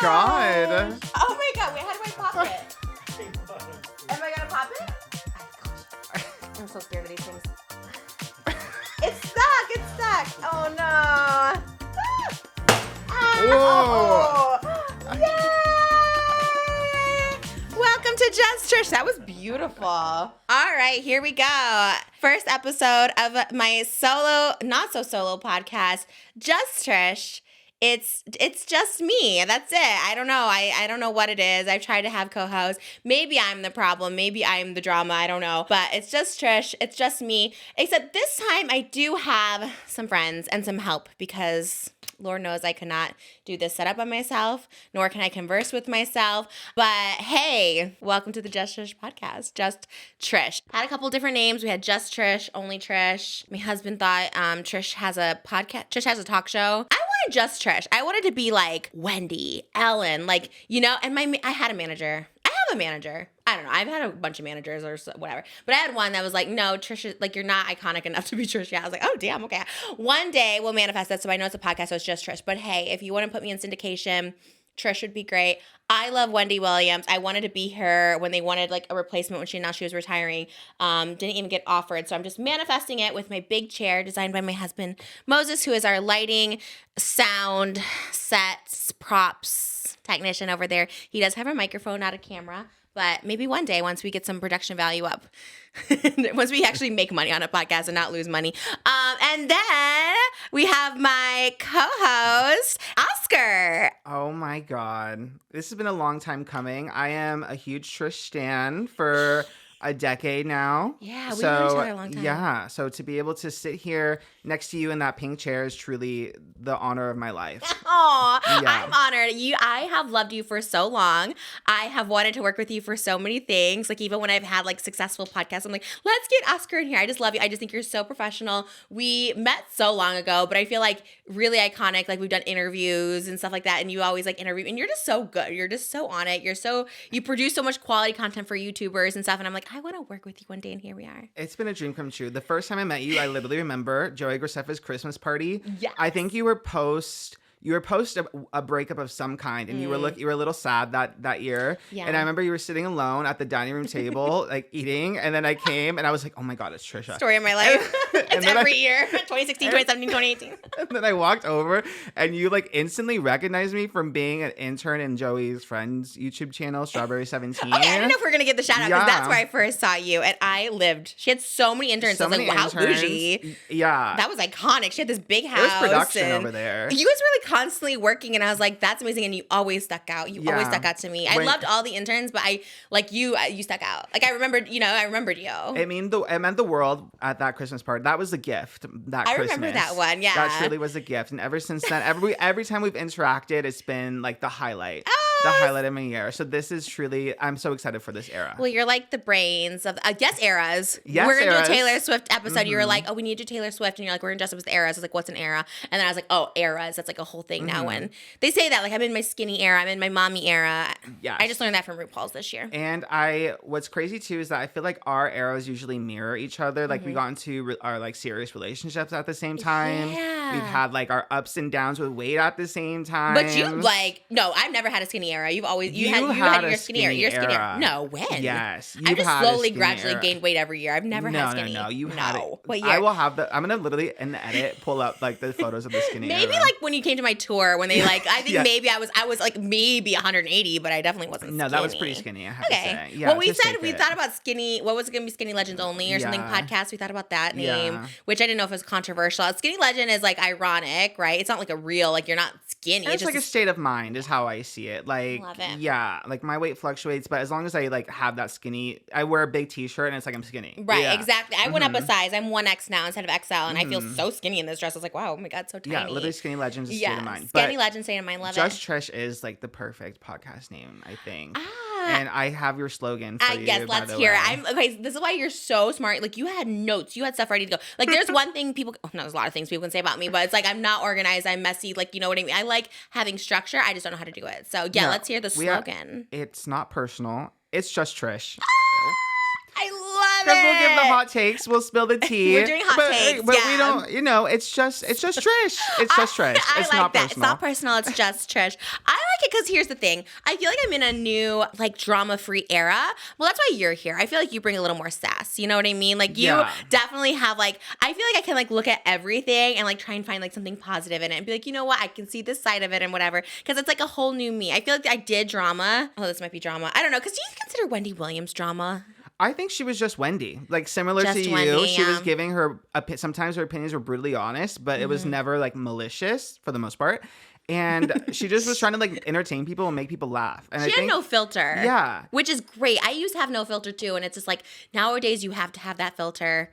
God. Oh my God. Wait, how do I pop it? Am I gonna pop it? I'm so scared of these things. It's stuck. Oh no. Whoa. Yay! Welcome to Just Trish. That was beautiful. All right, here we go. First episode of my not so solo podcast, Just Trish. It's just me. That's it. I don't know. I don't know what it is. I've tried to have co-hosts. Maybe I'm the problem. Maybe I'm the drama. I don't know. But it's just Trish. It's just me. Except this time I do have some friends and some help because Lord knows I cannot do this setup by myself, nor can I converse with myself. But hey, welcome to the Just Trish podcast. Just Trish. Had a couple different names. We had Just Trish, Only Trish. My husband thought Trish has a podcast. Trish has a talk show. I wanted Just Trish. I wanted to be like Wendy, Ellen, like, you know, and I had a manager. I have a manager. I don't know. I've had a bunch of managers or whatever. But I had one that was like, no, Trisha, like, you're not iconic enough to be Trish. Yeah, I was like, oh, damn, okay. One day we'll manifest that, so I know it's a podcast, so it's just Trish. But hey, if you want to put me in syndication, Trish would be great. I love Wendy Williams. I wanted to be her when they wanted like a replacement when she announced she was retiring. Didn't even get offered. So I'm just manifesting it with my big chair designed by my husband, Moses, who is our lighting, sound, sets, props technician over there. He does have a microphone, not a camera. But maybe one day, once we get some production value up, once we actually make money on a podcast and not lose money. And then we have my co-host, Oscar. Oh my God. This has been a long time coming. I am a huge Trish stan for a decade now. Yeah, we've known each other a long time. Yeah, so to be able to sit here next to you in that pink chair is truly the honor of my life. Aw, Yeah. I'm honored. I have loved you for so long. I have wanted to work with you for so many things. Like even when I've had like successful podcasts, I'm like, let's get Oscar in here. I just love you. I just think you're so professional. We met so long ago, but I feel like really iconic. Like we've done interviews and stuff like that, and you always like interview, and you're just so good. You're just so on it. You produce so much quality content for YouTubers and stuff, and I'm like, I want to work with you one day, and here we are. It's been a dream come true. The first time I met you, I literally remember Joey Graceffa's Christmas party. Yes. I think you were post a breakup of some kind, and you were a little sad that year. Yeah. And I remember you were sitting alone at the dining room table, like eating, and then I came and I was like, oh my God, it's Trisha. Story of my life. It's every year. 2016, 2017, 2018. And then I walked over and you like instantly recognized me from being an intern in Joey's friend's YouTube channel, Strawberry 17. Okay, I don't know if we're going to get the shout out because that's where I first saw you. And I lived. She had so many interns. So I was like, wow, bougie. Yeah. That was iconic. She had this big house. It was production over there. You was really constantly working, and I was like, that's amazing. And you always stuck out. You always stuck out to me. I loved all the interns, but I like you stuck out. Like I remembered you. It meant the world at that Christmas party. That was a gift. I remember that one. Yeah. That truly was a gift. And ever since then, every time we've interacted, it's been like the highlight. The highlight of my year. So this is truly, I'm so excited for this era. Well, you're like the brains of, eras. Yes, we're going to do eras. a Taylor Swift episode. Mm-hmm. You were like, oh, we need to do Taylor Swift. And you're like, we're going to dress up as the eras. I was like, what's an era? And then I was like, oh, eras. That's like a whole thing now. When they say that, like I'm in my skinny era. I'm in my mommy era. Yes. I just learned that from RuPaul's this year. And what's crazy too is that I feel like our eras usually mirror each other. Like we got into our like serious relationships at the same time. Yeah. We've had like our ups and downs with weight at the same time. But you no, I've never had a skinny era. You've always, you had your skinny era. Your skinny era. No, when? Yes. I've just slowly, gradually gained weight every year. I've never had skinny. No, you had it. What year? I will have I'm going to literally in the edit pull up like the photos of the skinny maybe era. like when you came to my tour, when they like, I think maybe I was like maybe 180, but I definitely wasn't skinny. No, that was pretty skinny, I have to say. Yeah, well, we thought about skinny, what was it going to be, Skinny Legends Only or something podcast? We thought about that name, which I didn't know if it was controversial. Skinny Legend is like ironic, right? It's not like a real, like you're not skinny. It's just like a state of mind is how I see it. Like, love it. Yeah, like my weight fluctuates, but as long as I like have that skinny, I wear a big t-shirt and it's like I'm skinny. Right, exactly. I went up a size. I'm 1X now instead of XL, and I feel so skinny in this dress. I was like, wow, oh my God, so tiny. Yeah, literally Skinny Legends is a state of mind. Skinny Legends, state of mind, love Just it. Trish is like the perfect podcast name, I think. And I have your slogan for you, guess let's hear it. Okay, this is why you're so smart. Like you had notes, you had stuff ready to go. Like there's one thing there's a lot of things people can say about me, but it's like I'm not organized, I'm messy, like you know what I mean? I like having structure, I just don't know how to do it. So yeah, let's hear the slogan. It's not personal, it's just Trish. I love Because we'll give the hot takes, we'll spill the tea. We're doing hot takes, but we don't, it's just Trish. It's just Trish. It's I not like personal. It's not personal. It's just Trish. I like it because here's the thing. I feel like I'm in a new, like, drama-free era. Well, that's why you're here. I feel like you bring a little more sass. You know what I mean? Like, you definitely have, like, I feel like I can, like, look at everything and, like, try and find, like, something positive in it and be like, you know what? I can see this side of it and whatever. Because it's, like, a whole new me. I feel like I did drama. Oh, this might be drama. I don't know. Because do you consider Wendy Williams drama? I think she was just Wendy. Like, similar to you. Wendy, she was giving her, sometimes her opinions were brutally honest, but it was never, like, malicious for the most part. And she just was trying to, like, entertain people and make people laugh. And she had no filter. Yeah. Which is great. I used to have no filter, too. And it's just, like, nowadays you have to have that filter.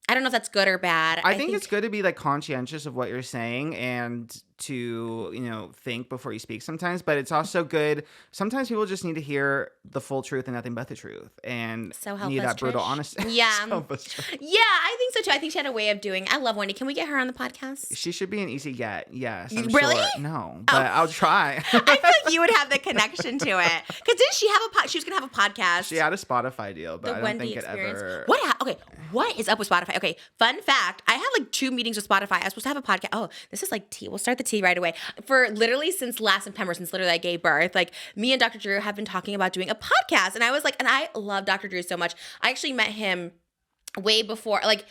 I don't know if that's good or bad. I think it's good to be, like, conscientious of what you're saying and to, you know, think before you speak sometimes, but it's also good. Sometimes people just need to hear the full truth and nothing but the truth, and so help need us, that brutal Trish. honesty. Yeah. So help us, Trish. Yeah, I think so too. I think she had a way of doing. I love Wendy. Can we get her on the podcast? She should be an easy get. Yes. I'm Really? Sure. No, but I'll try. I feel like you would have the connection to it. Because didn't she have she was gonna have a podcast? She had a Spotify deal, but the I don't Wendy think experience. it ever. Okay, what is up with Spotify? Okay, fun fact: I had like 2 meetings with Spotify. I was supposed to have a podcast. Oh, this is like tea. We'll start the tea right away. For literally since last September, since literally I gave birth, like me and Dr. Drew have been talking about doing a podcast, and I was like, and I love Dr. Drew so much. I actually met him way before, like,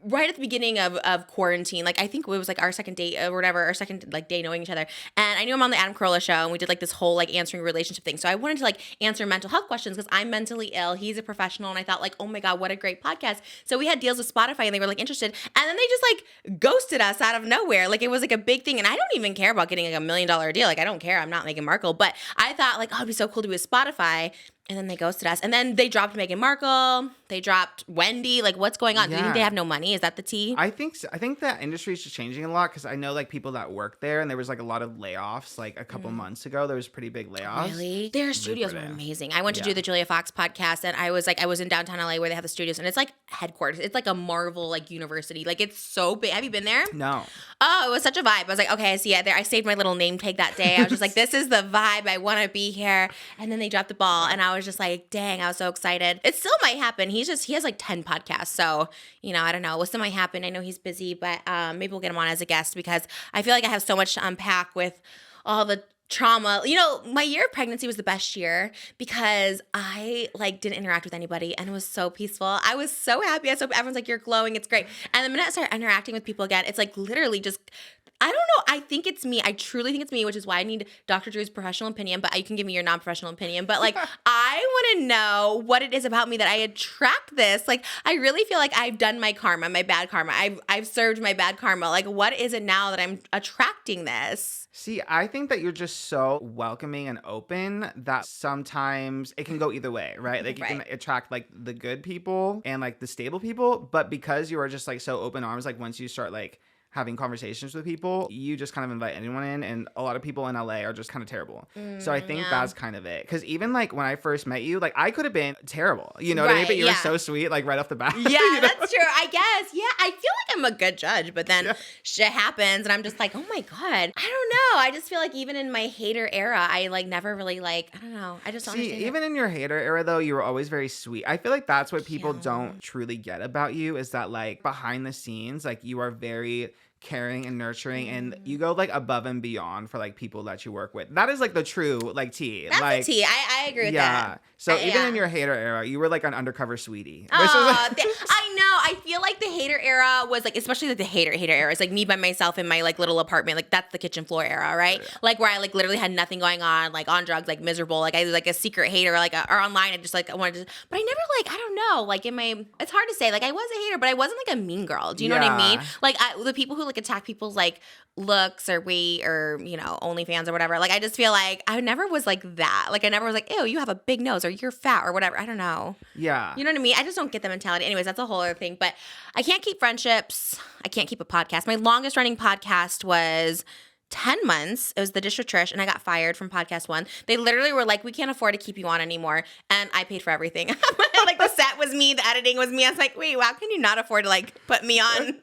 right at the beginning of quarantine. Like, I think it was like our second date or whatever, our second like day knowing each other. And I knew him on the Adam Carolla show, and we did like this whole like answering relationship thing. So I wanted to like answer mental health questions because I'm mentally ill. He's a professional, and I thought like, oh my God, what a great podcast. So we had deals with Spotify, and they were like interested, and then they just like ghosted us out of nowhere. Like, it was like a big thing, and I don't even care about getting like $1 million deal. Like, I don't care. I'm not Meghan Markle, but I thought like, oh, it'd be so cool to be with Spotify. And then they ghosted us. And then they dropped Meghan Markle. They dropped Wendy. Like, what's going on? Do you think they have no money? Is that the tea? I think so. I think that industry is just changing a lot because I know like people that work there, and there was like a lot of layoffs like a couple months ago. There was pretty big layoffs. Really? Their studios were amazing. I went to do the Julia Fox podcast, and I was in downtown LA where they have the studios, and it's like headquarters. It's like a Marvel like university. Like, it's so big. Have you been there? No. Oh, it was such a vibe. I was like, okay, I see it there. I saved my little name tag that day. I was just like, this is the vibe. I want to be here. And then they dropped the ball, and I was just like, dang, I was so excited. It still might happen. He has like 10 podcasts. So, you know, I don't know. It still might happen. I know he's busy, but maybe we'll get him on as a guest because I feel like I have so much to unpack with all the trauma. You know, my year of pregnancy was the best year because I like didn't interact with anybody, and it was so peaceful. I was so happy. Everyone's like, you're glowing. It's great. And the minute I started interacting with people again, it's like literally just, I don't know. I think it's me. I truly think it's me, which is why I need Dr. Drew's professional opinion, but you can give me your non-professional opinion. But like, I want to know what it is about me that I attract this. Like, I really feel like I've done my karma, my bad karma. I've served my bad karma. Like, what is it now that I'm attracting this? See, I think that you're just so welcoming and open that sometimes it can go either way, right? Like, you can attract like the good people and like the stable people, but because you are just like so open arms, like once you start like having conversations with people, you just kind of invite anyone in, and a lot of people in LA are just kind of terrible. So I think that's kind of it. Because even like when I first met you, like I could have been terrible, you know what I mean? But you were so sweet, like right off the bat. Yeah, you know? that's true. I guess. Yeah, I feel like I'm a good judge, but then shit happens, and I'm just like, oh my God, I don't know. I just feel like even in my hater era, I like never really like, I don't know. I just don't understand even in your hater era though, you were always very sweet. I feel like that's what people don't truly get about you, is that like behind the scenes, like you are very caring and nurturing, and you go like above and beyond for like people that you work with. That is like the true like tea. That's like, the tea. I agree with that. So even in your hater era, you were like an undercover sweetie. Oh, I know. I feel like the hater era was like, especially like the hater era. It's like me by myself in my like little apartment. Like that's the kitchen floor era, right? Yeah. Like where I like literally had nothing going on, like on drugs, like miserable. Like I was like a secret hater, like or online. I just like I wanted to, but I never like, I don't know. Like it's hard to say. Like I was a hater, but I wasn't like a mean girl. Do you know what I mean? Like the people who like attack people's like looks or weight or, you know, OnlyFans or whatever. Like I just feel like I never was like that. Like I never was like, ew, you have a big nose or you're fat or whatever. I don't know. Yeah. You know what I mean? I just don't get the mentality. Anyways, that's a whole other thing. But I can't keep friendships. I can't keep a podcast. My longest running podcast was 10 months. It was The Dish with Trish, and I got fired from podcast one. They literally were like, we can't afford to keep you on anymore. And I paid for everything. Like the set was me, the editing was me. I was like, wait, how can you not afford to like put me on?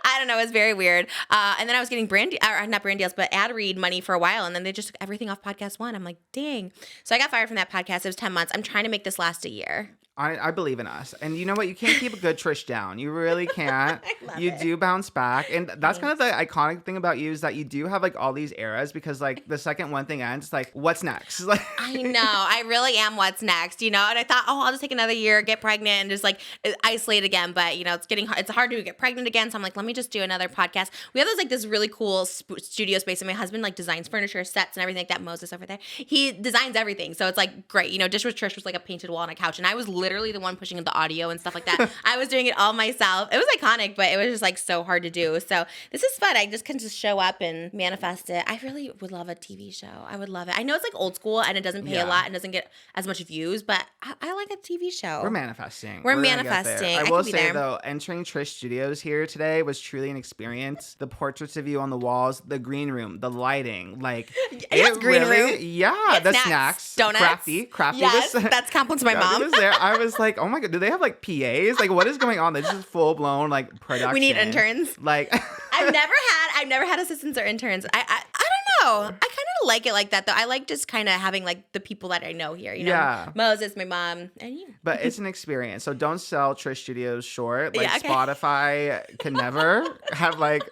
I don't know. It was very weird. And then I was getting not brand deals, but ad read money for a while. And then they just took everything off podcast one. I'm like, dang. So I got fired from that podcast. It was 10 months. I'm trying to make this last a year. I believe in us. And you know what? You can't keep a good Trish down. You really can't. You do bounce back. And that's kind of the iconic thing about you is that you do have like all these eras because like the second one thing ends, it's like, what's next? Like I know. I really am what's next, you know? And I thought, I'll just take another year, get pregnant, and just like isolate again. But, you know, it's hard to get pregnant again. So I'm like, let me just do another podcast. We have this really cool studio space. And my husband like designs furniture, sets, and everything like that. Moses over there. He designs everything. So it's like great. You know, Dish with Trish was like a painted wall on a couch. And I was literally the one pushing the audio and stuff like that. I was doing it all myself. It was iconic, but it was just like so hard to do. So this is fun. I just can just show up and manifest it. I really would love a TV show. I would love it. I know it's like old school and it doesn't pay a lot and doesn't get as much views, but I like a TV show. We're manifesting. We're manifesting. I will say though, entering Trish Studios here today was truly an experience. The portraits of you on the walls, the green room, the lighting, like green room. Yeah, the snacks, donuts, crafty. Yes, that's compliments to my mom. Was there. I was like, oh my god, do they have like PAs? Like, what is going on? This is full blown like production. We need interns. Like, I've never had assistants or interns. I don't know. I kind of like it like that though. I like just kind of having like the people that I know here. You know, Moses, my mom, and you. But it's an experience. So don't sell Trish Studios short. Like Spotify can never have like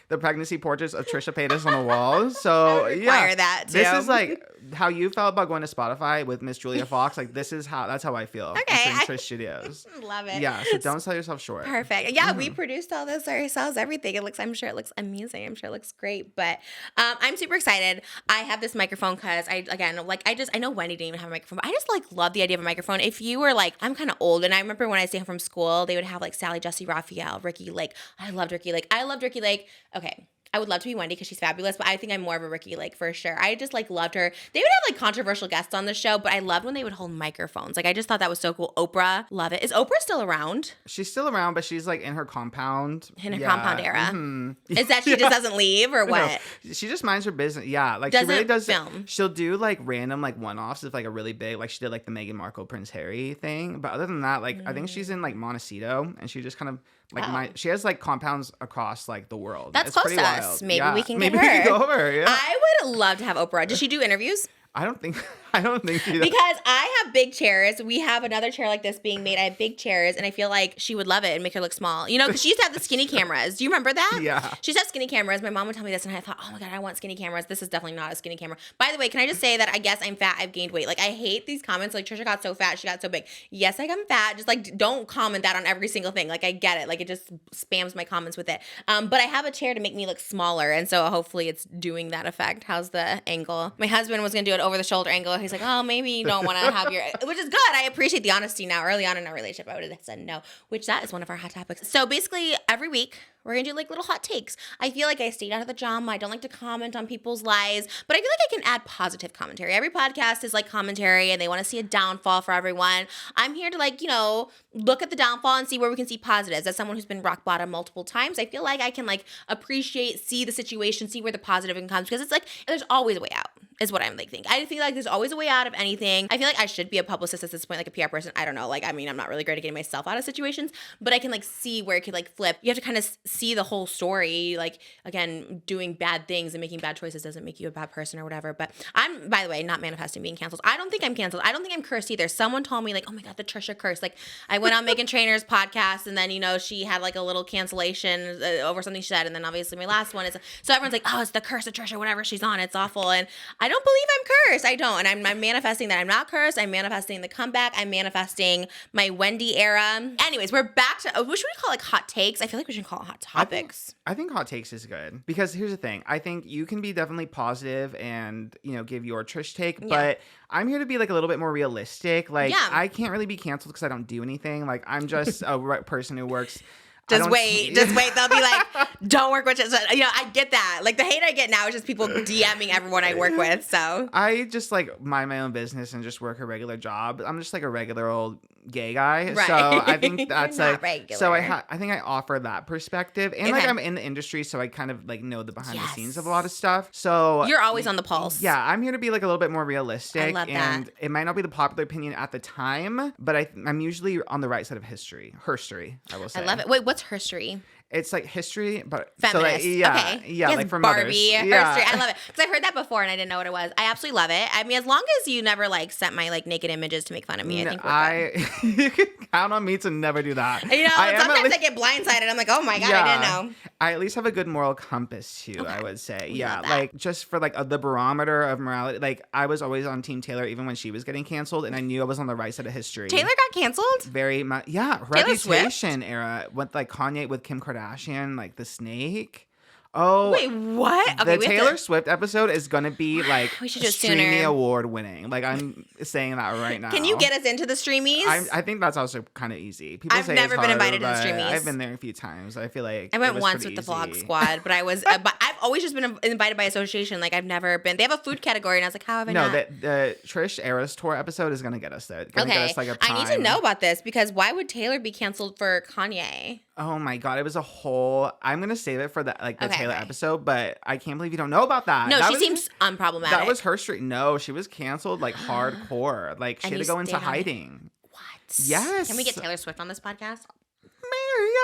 the pregnancy portraits of Trisha Paytas on the walls. So that too. This is like how you felt about going to Spotify with Miss Julia Fox. Like that's how I feel. Okay, Trish Studios. Love it. Yeah. So don't sell yourself short. Perfect. Yeah, we produced all this ourselves. Everything. I'm sure it looks amazing. I'm sure it looks great. But I'm super excited. I have this microphone because I know Wendy didn't even have a microphone. But I just like love the idea of a microphone. If you were like, I'm kind of old, and I remember when I stayed home from school, they would have like Sally, Jesse, Raphael, Ricky Lake. I loved Ricky Lake. Okay. I would love to be Wendy because she's fabulous, but I think I'm more of a Ricky Lake for sure. I just like loved her. They would have like controversial guests on the show, but I loved when they would hold microphones. Like I just thought that was so cool. Oprah, love it. Is Oprah still around? She's still around, but she's like in her compound. In her compound era. Mm-hmm. Is that she just doesn't leave or what? No, she just minds her business. Yeah, like doesn't she really does. Film. She'll do like random like one-offs if like a really big, like she did like the Meghan Markle Prince Harry thing. But other than that, like I think she's in like Montecito, and she just kind of like she has like compounds across like the world. That's it's close to wild. us. Maybe we can Maybe get her. We can go over. Yeah. I would love to have Oprah. Does she do interviews? I don't think she does. Because I have big chairs. We have another chair like this being made. I have big chairs, and I feel like she would love it and make her look small. You know, because she used to have the skinny cameras. Do you remember that? Yeah. She used to have skinny cameras. My mom would tell me this, and I thought, oh my God, I want skinny cameras. This is definitely not a skinny camera. By the way, can I just say that I guess I'm fat. I've gained weight. Like, I hate these comments. Like, Trisha got so fat. She got so big. Yes, I am fat. Just like, don't comment that on every single thing. Like, I get it. Like, it just spams my comments with it. But I have a chair to make me look smaller, and so hopefully it's doing that effect. How's the angle? My husband was going to do an over the shoulder angle. He's like, oh, maybe you don't want to have your, which is good. I appreciate the honesty now. Early on in our relationship, I would have said no, which that is one of our hot topics. So basically every week we're going to do like little hot takes. I feel like I stayed out of the drama. I don't like to comment on people's lives, but I feel like I can add positive commentary. Every podcast is like commentary and they want to see a downfall for everyone. I'm here to like, you know, look at the downfall and see where we can see positives. As someone who's been rock bottom multiple times, I feel like I can like appreciate, see the situation, see where the positive comes, because it's like there's always a way out. Is what I'm like thinking. I feel like there's always a way out of anything. I feel like I should be a publicist at this point, like a PR person. I don't know. Like, I mean, I'm not really great at getting myself out of situations, but I can like see where it could like flip. You have to kind of see the whole story. Like, again, doing bad things and making bad choices doesn't make you a bad person or whatever. But I'm, by the way, not manifesting being canceled. I don't think I'm canceled. I don't think I'm cursed either. Someone told me like, oh my God, the Trisha curse. Like, I went on Meghan Trainor's podcast and then, you know, she had like a little cancellation over something she said. And then obviously my last one is, so everyone's like, oh, it's the curse of Trisha, whatever she's on. It's awful. And I don't believe I'm cursed. I don't. And I'm manifesting that I'm not cursed. I'm manifesting the comeback. I'm manifesting my Wendy era. Anyways, we're back to, what should we call like hot takes? I feel like we should call it hot topics. I think hot takes is good because here's the thing. I think you can be definitely positive and, you know, give your Trish take, but I'm here to be like a little bit more realistic. Like I can't really be canceled because I don't do anything. Like I'm just a person who works. Just wait. They'll be like, don't work with us. You know, I get that. Like the hate I get now is just people DMing everyone I work with. So I just like mind my own business and just work a regular job. I'm just like a regular old gay guy. Right. So I think that's like, regular. So I think I offer that perspective. And like I'm in the industry, so I kind of like know the behind the scenes of a lot of stuff. So you're always on the pulse. Yeah, I'm here to be like a little bit more realistic. I love and that. It might not be the popular opinion at the time, but I'm usually on the right side of herstory, I will say. I love it. Wait, what's herstory? It's like history, but feminist. So like, yeah, okay. yeah, yes, like for Barbie mothers. Yeah. history. I love it because I've heard that before and I didn't know what it was. I absolutely love it. I mean, as long as you never like sent my like naked images to make fun of me, I think we're good. You can count on me to never do that. You know, sometimes I get blindsided. I'm like, oh my God, I didn't know. I at least have a good moral compass too, Okay. I would say. We Yeah, love that. like just for like the barometer of morality. Like I was always on Team Taylor even when she was getting canceled, and I knew I was on the right side of history. Taylor got canceled? Very much. Yeah, Taylor Swift? Reputation era with like Kanye with Kim Kardashian, like the snake. Oh, Wait, what? Okay, the Taylor Swift episode is gonna be like we should just Streamy sooner. Award winning. Like I'm saying that right now. Can you get us into the streamies? I think that's also kind of easy. People I've say never it's been hard, invited to the but streamies. I've been there a few times. I feel like I went it was once with pretty the vlog easy. squad, but I was, but I've always just been invited by association. Like I've never been. They have a food category, and I was like, how have I not? The Trish Eras Tour episode is gonna get us there. Gonna get us like a I need to time. know about this because why would Taylor be canceled for Kanye? Oh my God, it was a whole. I'm gonna save it for the Taylor okay. episode, but I can't believe you don't know about that. No, that she was, seems unproblematic. That was her street. No, she was canceled like hardcore. Like she And had to you go into stayed on it? hiding. What? Yes. Can we get Taylor Swift on this podcast?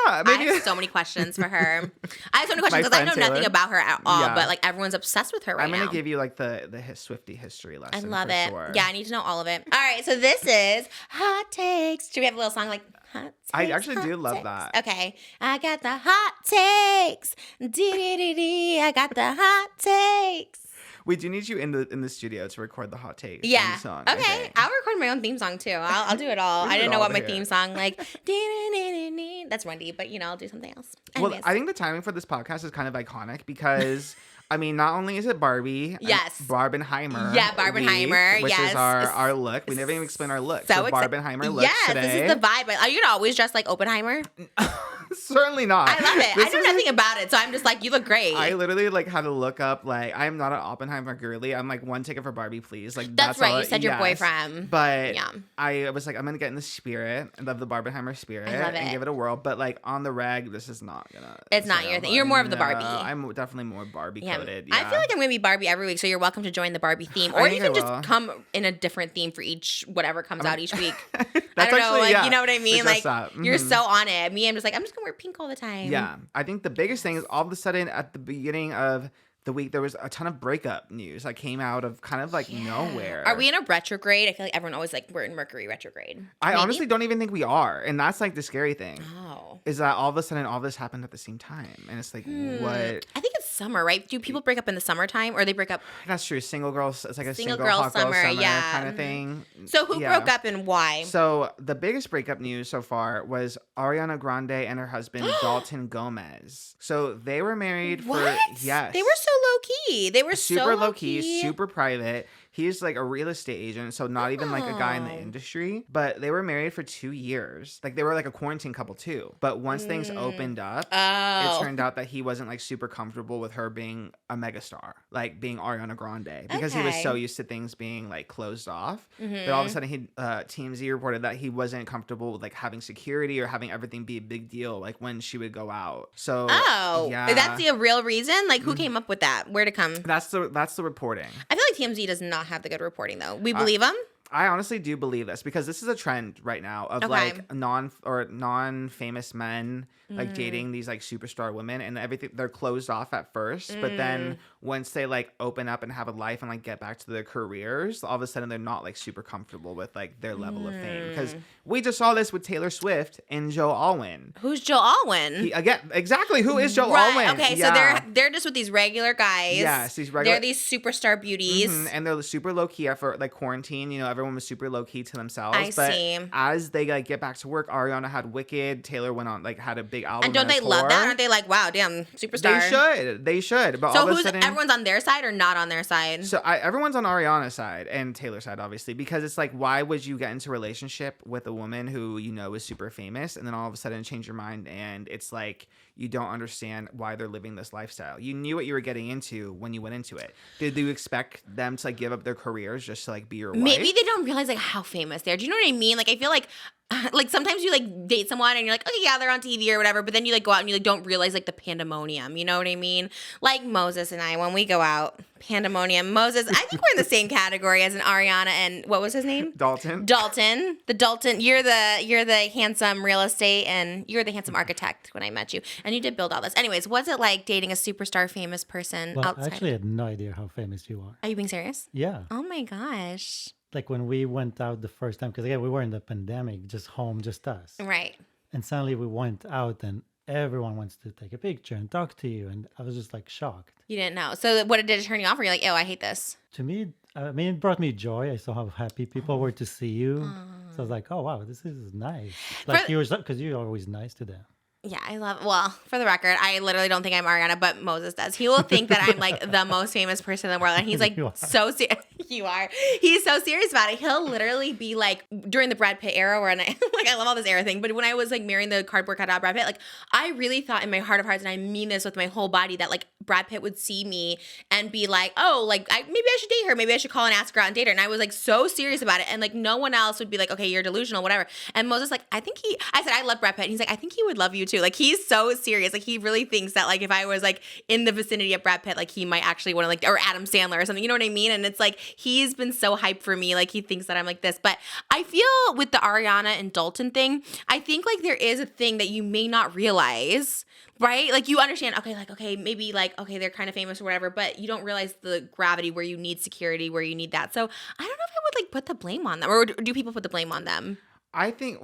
Yeah, maybe. I have so many questions for her. I have so many questions My because I know friend nothing Taylor. about her at all, Yeah. but like everyone's obsessed with her right I'm now. gonna give you like the Swiftie history lesson. I love for it. Sure. Yeah, I need to know all of it. All right, so this is Hot Takes. Do we have a little song like Hot Takes? I actually do Hot love Takes? that. Okay. I got the hot takes. Dee-dee-dee-dee. I got the hot takes. We do need you in the studio to record the hot take. Yeah. Song, Okay. I'll record my own theme song too. I'll do it all. We I do didn't it know all what my here. theme song like. Dee-dee-dee-dee-dee. That's Wendy, but I'll do something else. Well, Anyways. I think the timing for this podcast is kind of iconic because, I mean, not only is it Barbie, Yes. Barbenheimer. Yeah, Barbenheimer, week, which yes. is our look. We never even explain our look. So So, exci- Barbenheimer look yes, today. this is the vibe. Are you gonna always dress like Oppenheimer? Certainly not. I love it. This I know is- nothing about it, so I'm just like, you look great. I literally had to look up I'm not an Oppenheimer girly. I'm like, one ticket for Barbie, please. That's right. all You said your boyfriend. But Yeah. I was like, I'm gonna get in the spirit of the Barbenheimer spirit I love and it. give it a whirl. But on the reg, this is not gonna. It's not your thing. You're more of the Barbie. I'm definitely more Barbie Yeah. coded. I feel like I'm gonna be Barbie every week, so you're welcome to join the Barbie theme, I or think you can I will. just come in a different theme for each whatever comes out each week. I That's don't know, actually, yeah, you know what I we mean? dress Like up. you're Mhm. so on it. Me, I'm just like, I'm just gonna wear pink all the time. Yeah, I think the biggest thing is all of a sudden at the beginning of the week there was a ton of breakup news that came out of kind of nowhere. Are we in a retrograde? I feel like everyone always we're in Mercury retrograde. I Maybe? honestly don't even think we are, and that's the scary thing. Oh. Is that all of a sudden all this happened at the same time, and it's what? I think it's summer, right? Do people break up in the summertime, or they break up? That's true. Single girls, it's like a Single single girl hot girl summer, summer yeah. kind of thing. So who Yeah. broke up and why? So the biggest breakup news so far was Ariana Grande and her husband Dalton Gomez. So they were married What? for yes, They were so low key. They were super so low key, super private. He's a real estate agent, so not even a guy in the Oh. industry. But they were married for 2 years. They were a quarantine couple too. But once things opened up, Oh. it turned out that he wasn't super comfortable with her being a megastar, being Ariana Grande, because he was Okay. so used to things being closed off. Mhm. But all of a sudden, TMZ reported that he wasn't comfortable with having security or having everything be a big deal, when she would go out. So yeah, That's the real reason? Who came up with that? Where'd it come? that's the reporting. I feel like TMZ does not have the good reporting, though. We believe them? I honestly do believe this because this is a trend right now of Okay. non-famous men dating these superstar women, and everything they're closed off at first, but then once they open up and have a life and get back to their careers, all of a sudden they're not super comfortable with their level of fame, because we just saw this with Taylor Swift and Joe Alwyn. Who's Joe Alwyn? Exactly, who is Joe right. Alwyn? Okay, Yeah. so they're just with these regular guys. Yes, these regular. They're these superstar beauties. Mhm, and they're super low key for quarantine. Everyone was super low key to themselves. I but see. as they get back to work, Ariana had Wicked. Taylor went on had a big album. And don't and a they love tour. that? Aren't they wow, damn, superstar? They should. But So all of a sudden, everyone's on their side or not on their side? so everyone's on Ariana's side and Taylor's side, obviously, because it's why would you get into a relationship with a woman who is super famous, and then all of a sudden change your mind, and it's you don't understand why they're living this lifestyle. You knew what you were getting into when you went into it. Did you expect them to give up their careers just to be your wife? Maybe they don't realize how famous they are. Do you know what I mean? I feel like sometimes you like date someone and you're like, okay, yeah, they're on TV or whatever, but then you like go out and you like don't realize like the pandemonium, you know what I mean? Like Moses and I, when we go out, pandemonium. Moses, I think we're in the same category as an Ariana and what was his name? Dalton. The Dalton. You're the handsome real estate and you're the handsome architect when I met you, and you did build all this. Anyways, what's it like dating a superstar famous person outside? I actually had no idea how famous you are. Are you being serious? Yeah. Oh my gosh. Like when we went out the first time, because again, we were in the pandemic, just home, just us. Right. And suddenly we went out and everyone wants to take a picture and talk to you. And I was just like shocked. You didn't know. So what did it turn you off? Were you like, oh, I hate this? To me, I mean, it brought me joy. I saw how happy people were to see you. So I was like, oh, wow, this is nice. Like because you're always nice to them. Yeah, well, for the record, I literally don't think I'm Ariana, but Moses does. He will think that I'm like the most famous person in the world. And he's like, so serious. You are. He's so serious about it. He'll literally be like, during the Brad Pitt era, where I love all this era thing, but when I was like marrying the cardboard cutout Brad Pitt, like I really thought in my heart of hearts, and I mean this with my whole body, that like Brad Pitt would see me and be like, oh, like maybe I should date her. Maybe I should call and ask her out and date her. And I was like so serious about it. And like no one else would be like, okay, you're delusional, whatever. And Moses like, I said, I love Brad Pitt. And he's like, I think he would love you too. Like he's so serious. Like he really thinks that like if I was like in the vicinity of Brad Pitt, like he might actually want to like, or Adam Sandler or something, you know what I mean? And it's like, he's been so hyped for me. Like he thinks that I'm like this, but I feel with the Ariana and Dalton thing, I think like there is a thing that you may not realize, right? Like you understand, okay, maybe like, okay, they're kind of famous or whatever, but you don't realize the gravity where you need security, where you need that. So I don't know if I would like put the blame on them, or do people put the blame on them? I think,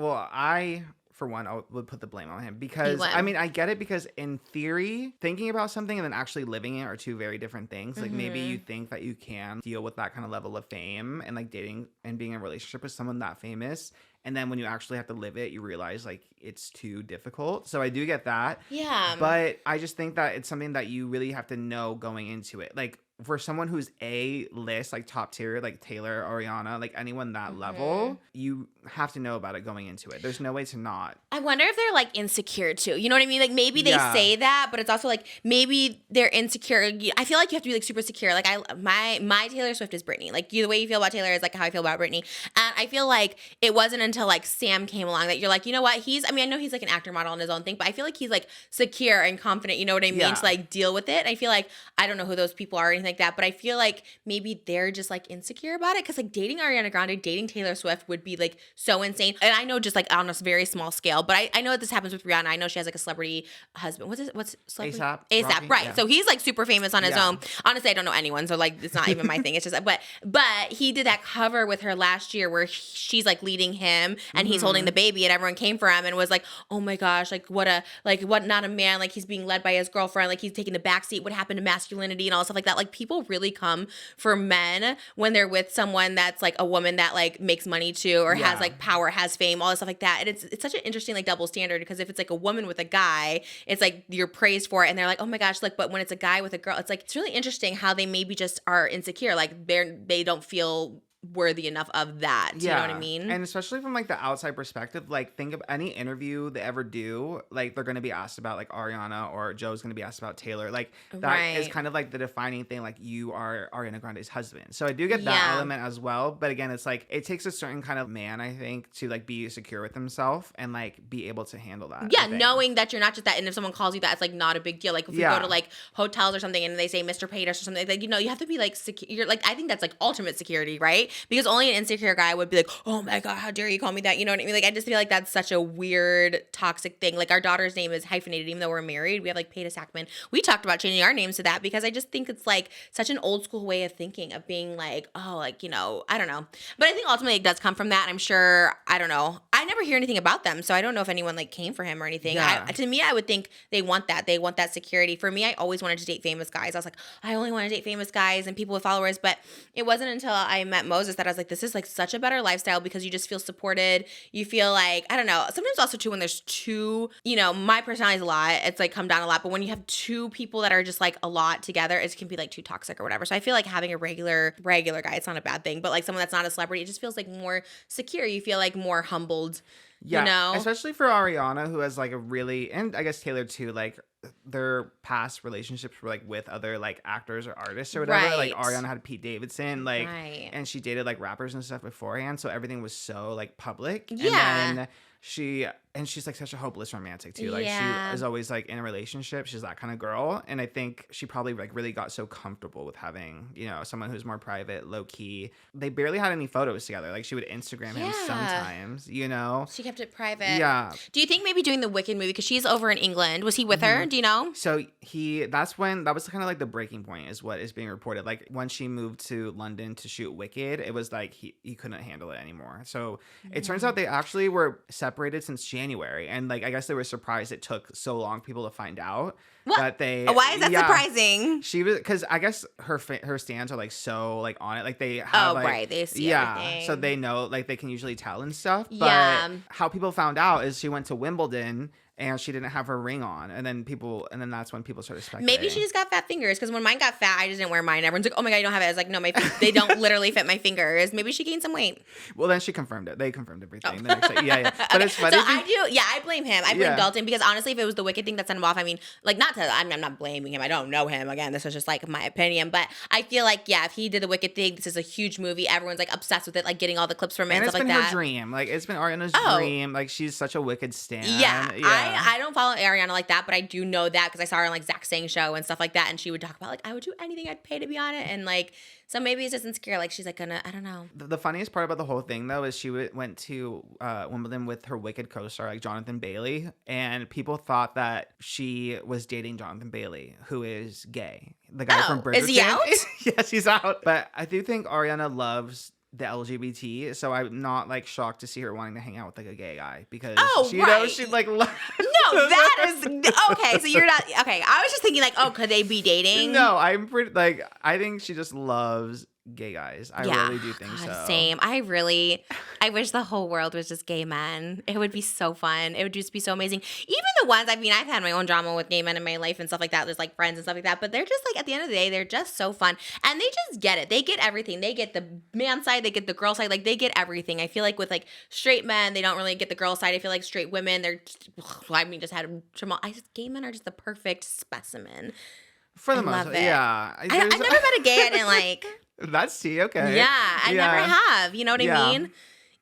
for one, I would put the blame on him because, I mean, I get it because in theory, thinking about something and then actually living it are two very different things. Like maybe you think that you can deal with that kind of level of fame and like dating and being in a relationship with someone that famous. And then when you actually have to live it, you realize like it's too difficult. So I do get that. Yeah. But I just think that it's something that you really have to know going into it. Like for someone who's A-list, like top tier, like Taylor, Ariana, like anyone that level, you have to know about it going into it. There's no way to not. I wonder if they're like insecure too. You know what I mean? Like maybe they say that, but it's also like maybe they're insecure. I feel like you have to be like super secure. Like my Taylor Swift is Britney. Like the way you feel about Taylor is like how I feel about Britney. And I feel like it wasn't until like Sam came along that you're like, you know what? I know he's like an actor model on his own thing, but I feel like he's like secure and confident. You know what I mean? To like deal with it. I feel like I don't know who those people are or anything like that, but I feel like maybe they're just like insecure about it because like dating Ariana Grande, dating Taylor Swift would be like so insane. And I know just like on a very small scale, but I know that this happens with Rihanna. I know she has like a celebrity husband. What's celebrity? ASAP, right? Yeah. So he's like super famous on his own. Honestly, I don't know anyone, so like it's not even my thing. It's just but he did that cover with her last year where she's like leading him and he's holding the baby and everyone came for him and was like, oh my gosh, like what not a man, like he's being led by his girlfriend, like he's taking the backseat. What happened to masculinity and all stuff like that? Like people really come for men when they're with someone that's like a woman that like makes money too or has like power, has fame, all this stuff like that. And it's such an interesting like double standard because if it's like a woman with a guy, it's like you're praised for it and they're like, oh my gosh, like, but when it's a guy with a girl, it's like it's really interesting how they maybe just are insecure, like they don't feel worthy enough of that. Do you know what I mean? And especially from like the outside perspective, like think of any interview they ever do, like they're going to be asked about like Ariana or Joe's going to be asked about Taylor. Like that is kind of like the defining thing, like you are Ariana Grande's husband. So I do get that element as well. But again, it's like it takes a certain kind of man, I think, to like be secure with himself and like be able to handle that. Yeah, knowing that you're not just that. And if someone calls you that, it's like not a big deal. Like if we go to like hotels or something and they say Mr. Paytas or something, like, you know, you have to be like secure. You're like, I think that's like ultimate security, right? Because only an insecure guy would be like, oh my God, how dare you call me that? You know what I mean? Like, I just feel like that's such a weird, toxic thing. Like, our daughter's name is hyphenated, even though we're married. We have like Paytas Hackman. We talked about changing our names to that because I just think it's like such an old school way of thinking of being like, oh, like, you know, I don't know. But I think ultimately it does come from that. And I'm sure, I don't know. I never hear anything about them. So I don't know if anyone like came for him or anything. To me, I would think they want that. They want that security. For me, I always wanted to date famous guys. I was like, I only want to date famous guys and people with followers. But it wasn't until I met Moses that I was like, this is like such a better lifestyle because you just feel supported. You feel like, I don't know, sometimes also too when there's two, you know, my personality is a lot. It's like come down a lot. But when you have two people that are just like a lot together, it can be like too toxic or whatever. So I feel like having a regular guy, it's not a bad thing. But like someone that's not a celebrity, it just feels like more secure. You feel like more humbled. Yeah, you know? Especially for Ariana, who has like a really, and I guess Taylor too, like their past relationships were like with other like actors or artists or whatever. Like Right. Ariana had Pete Davidson, like, Right. and she dated like rappers and stuff beforehand, so everything was so like public. Yeah. And then she's like such a hopeless romantic too. Like Yeah. she is always like in a relationship. She's that kind of girl. And I think she probably like really got so comfortable with having, you know, someone who's more private, low key. They barely had any photos together. Like she would Instagram him Yeah. sometimes, you know? She kept it private. Yeah. Do you think maybe doing the Wicked movie, because she's over in England, was he with her? Do you know? So that was kind of like the breaking point is what is being reported. Like when she moved to London to shoot Wicked, it was like he couldn't handle it anymore. So it turns out they actually were separated since January. And like, I guess they were surprised it took so long for people to find out that they. Why is that surprising? She was, because I guess her stands are like so like on it. Like they have right. They see everything. So they know, like they can usually tell and stuff. But Yeah. how people found out is she went to Wimbledon and she didn't have her ring on, and then that's when people started speculating. Maybe she just got fat fingers, because when mine got fat, I just didn't wear mine. Everyone's like, "Oh my god, you don't have it." I was like, "No, they don't literally fit my fingers." Maybe she gained some weight. Well, then she confirmed it. They confirmed everything. The next day. Yeah. But it's funny. So I blame him. I blame Yeah. Dalton, because honestly, if it was the Wicked thing that sent him off, I mean, like, I'm not blaming him. I don't know him. Again, this was just like my opinion, but I feel like, yeah, if he did the Wicked thing, this is a huge movie. Everyone's like obsessed with it, like getting all the clips from it and it's stuff been like that. her dream. Like it's been Ariana's dream. Like she's such a Wicked stan. Yeah. I don't follow Ariana like that, but I do know that because I saw her on like Zach Sang show and stuff like that, and she would talk about like, I would do anything I'd pay to be on it, and like, so maybe it's just insecure. Like she's like I don't know. The funniest part about the whole thing though is she went to Wimbledon with her Wicked co-star like Jonathan Bailey, and people thought that she was dating Jonathan Bailey, who is gay. The guy from Burger is he King. out? Yes, he's out. But I do think Ariana loves the LGBT, so I'm not like shocked to see her wanting to hang out with like a gay guy, because she knows she like No, that is okay. So you're not okay. I was just thinking like, oh, could they be dating? No, I'm pretty like I think she just loves gay guys. I really do think so. Same. I wish the whole world was just gay men. It would be so fun. It would just be so amazing. Even the ones, I mean, I've had my own drama with gay men in my life and stuff like that. There's like friends and stuff like that, but they're just like, at the end of the day, they're just so fun. And they just get it. They get everything. They get the man side, they get the girl side, like they get everything. I feel like with like straight men, they don't really get the girl side. I feel like straight women, gay men are just the perfect specimen. For the most part, yeah. I've never met a gay I didn't like. That's tea, okay. Yeah, I never have. You know what I mean?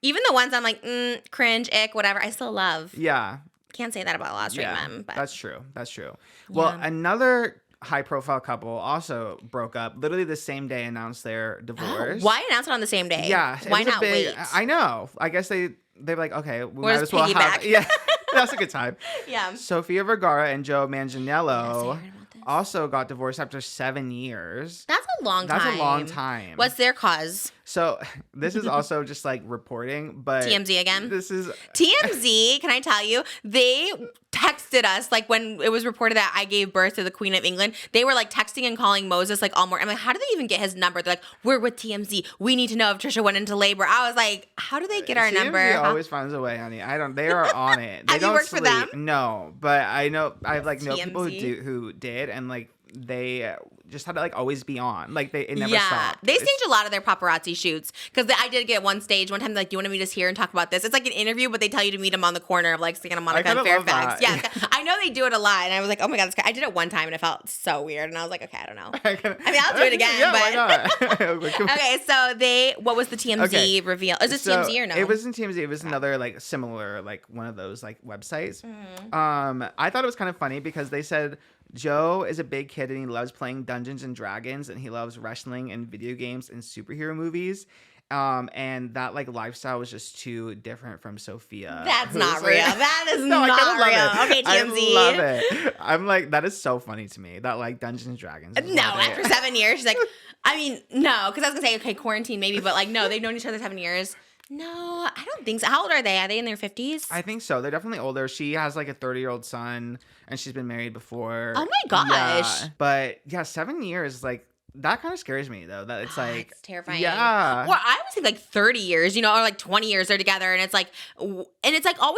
Even the ones I'm like, cringe, ick, whatever, I still love. Yeah. Can't say that about a lot of straight men. But That's true. Well, another high-profile couple also broke up. Literally the same day announced their divorce. Why announce it on the same day? Yeah. Why not wait? I know. I guess they're like, okay, we might just as well have. piggyback. Yeah. That's a good time. Yeah. Sofia Vergara and Joe Manganiello Yes, I heard about this. also got divorced after 7 years. That's a long time. That's a long time. What's their cause? So this is also just like reporting, but TMZ again? This is TMZ, can I tell you? They texted us like when it was reported that I gave birth to the Queen of England. They were like texting and calling Moses like all morning. I'm like, how did they even get his number? They're like, we're with TMZ. We need to know if Trisha went into labor. I was like, how do they get our number? TMZ always finds a way, honey. They are on it. They Have you don't worked for them? No, but I know know people TMZ. who did, and like they just had to like always be on. Like it never Yeah, stopped. they stage a lot of their paparazzi shoots because I did get one time like, do you want to meet us here and talk about this? It's like an interview, but they tell you to meet them on the corner of like Santa Monica and Fairfax. Yeah, I know they do it a lot, and I was like, oh my god, I did it one time and it felt so weird, and I was like, okay, I don't know. I mean, I'll do it again. Yeah, but why not? Okay, so what was the TMZ reveal? Is it TMZ or no? It wasn't TMZ. It was another like similar like one of those like websites. I thought it was kind of funny because they said Joe is a big kid and he loves playing Dungeons and Dragons and he loves wrestling and video games and superhero movies. And that like lifestyle was just too different from Sofia. That's not real. That is no, not I real. It. Okay, TMZ. I love it. I'm like, that is so funny to me. That like Dungeons and Dragons. No, after 7 years, she's like, I mean, no, because I was gonna say, okay, quarantine maybe, but like, no, they've known each other 7 years. No, I don't think so. How old are they? Are they in their 50s? I think so. They're definitely older. She has like a 30-year-old son, and she's been married before. Oh my gosh. Yeah. But yeah, 7 years, like, That kind of scares me though. That it's like it's terrifying. Yeah. Well, I would say like 30 years, you know, or like 20 years they're together, and it's like always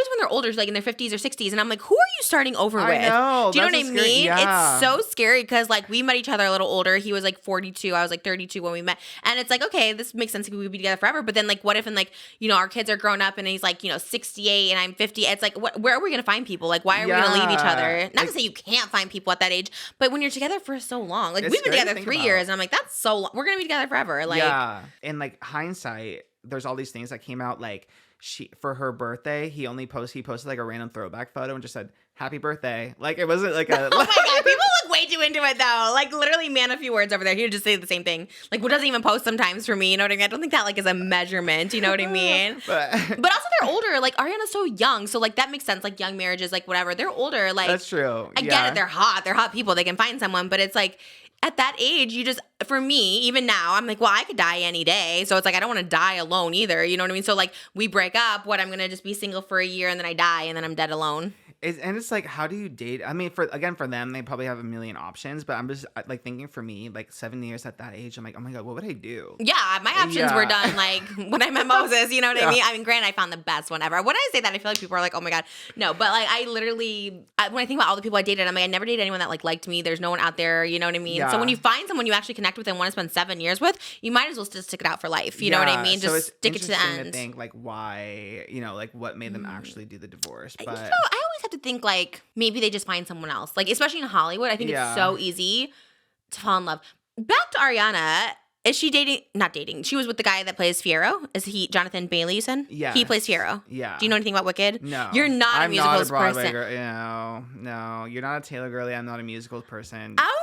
when they're older, like in their 50s or 60s, and I'm like, who are you starting over with? I know. Do you know what I mean? Yeah. It's so scary because like we met each other a little older. He was like 42, I was like 32 when we met, and it's like, okay, this makes sense. We would be together forever. But then like, what if like, you know, our kids are grown up and he's like, you know, 68 and I'm 50? It's like, where are we gonna find people? Like, why are we gonna leave each other? Not to say you can't find people at that age, but when you're together for so long, like we've been together 3 years, and I'm like, that's so long. We're gonna be together forever. Like, yeah. In like hindsight, there's all these things that came out. Like for her birthday, he posted like a random throwback photo and just said happy birthday. Like it wasn't like a. Oh my god, people look way too into it though. Like literally, man, a few words over there. He would just say the same thing. Like what doesn't even post sometimes for me. You know what I mean? I don't think that like is a measurement. You know what I mean? But also they're older. Like Ariana's so young, so like that makes sense. Like young marriages, like whatever. They're older. Like that's true. I get it. They're hot. They're hot people. They can find someone, but it's like. At that age, you just, for me, even now, I'm like, well, I could die any day. So it's like, I don't want to die alone either. You know what I mean? So like, we break up, I'm going to just be single for a year and then I die and then I'm dead alone. And it's like, how do you date? I mean, for them, they probably have a million options, but I'm just like thinking for me, like 7 years at that age, I'm like, oh my God, what would I do? Yeah, my options were done like when I met Moses, you know what I mean? I mean, granted, I found the best one ever. When I say that, I feel like people are like, oh my God. No, but like I literally, when I think about all the people I dated, I'm like, I never dated anyone that like liked me. There's no one out there, you know what I mean? Yeah. So when you find someone you actually connect with and want to spend 7 years with, you might as well just stick it out for life. You know what I mean? So just stick it to the end. To think like why, you know, like what made them actually do the divorce. But you know, I always have to think like maybe they just find someone else. Like especially in Hollywood, I think it's so easy to fall in love. Back to Ariana. Is she dating? Not dating. She was with the guy that plays Fiyero. Is he Jonathan Bailey? You said? Yeah. He plays Fiyero. Yeah. Do you know anything about Wicked? No. You're not a musicals person. Girl. No. You're not a Taylor girly. I'm not a musicals person. Oh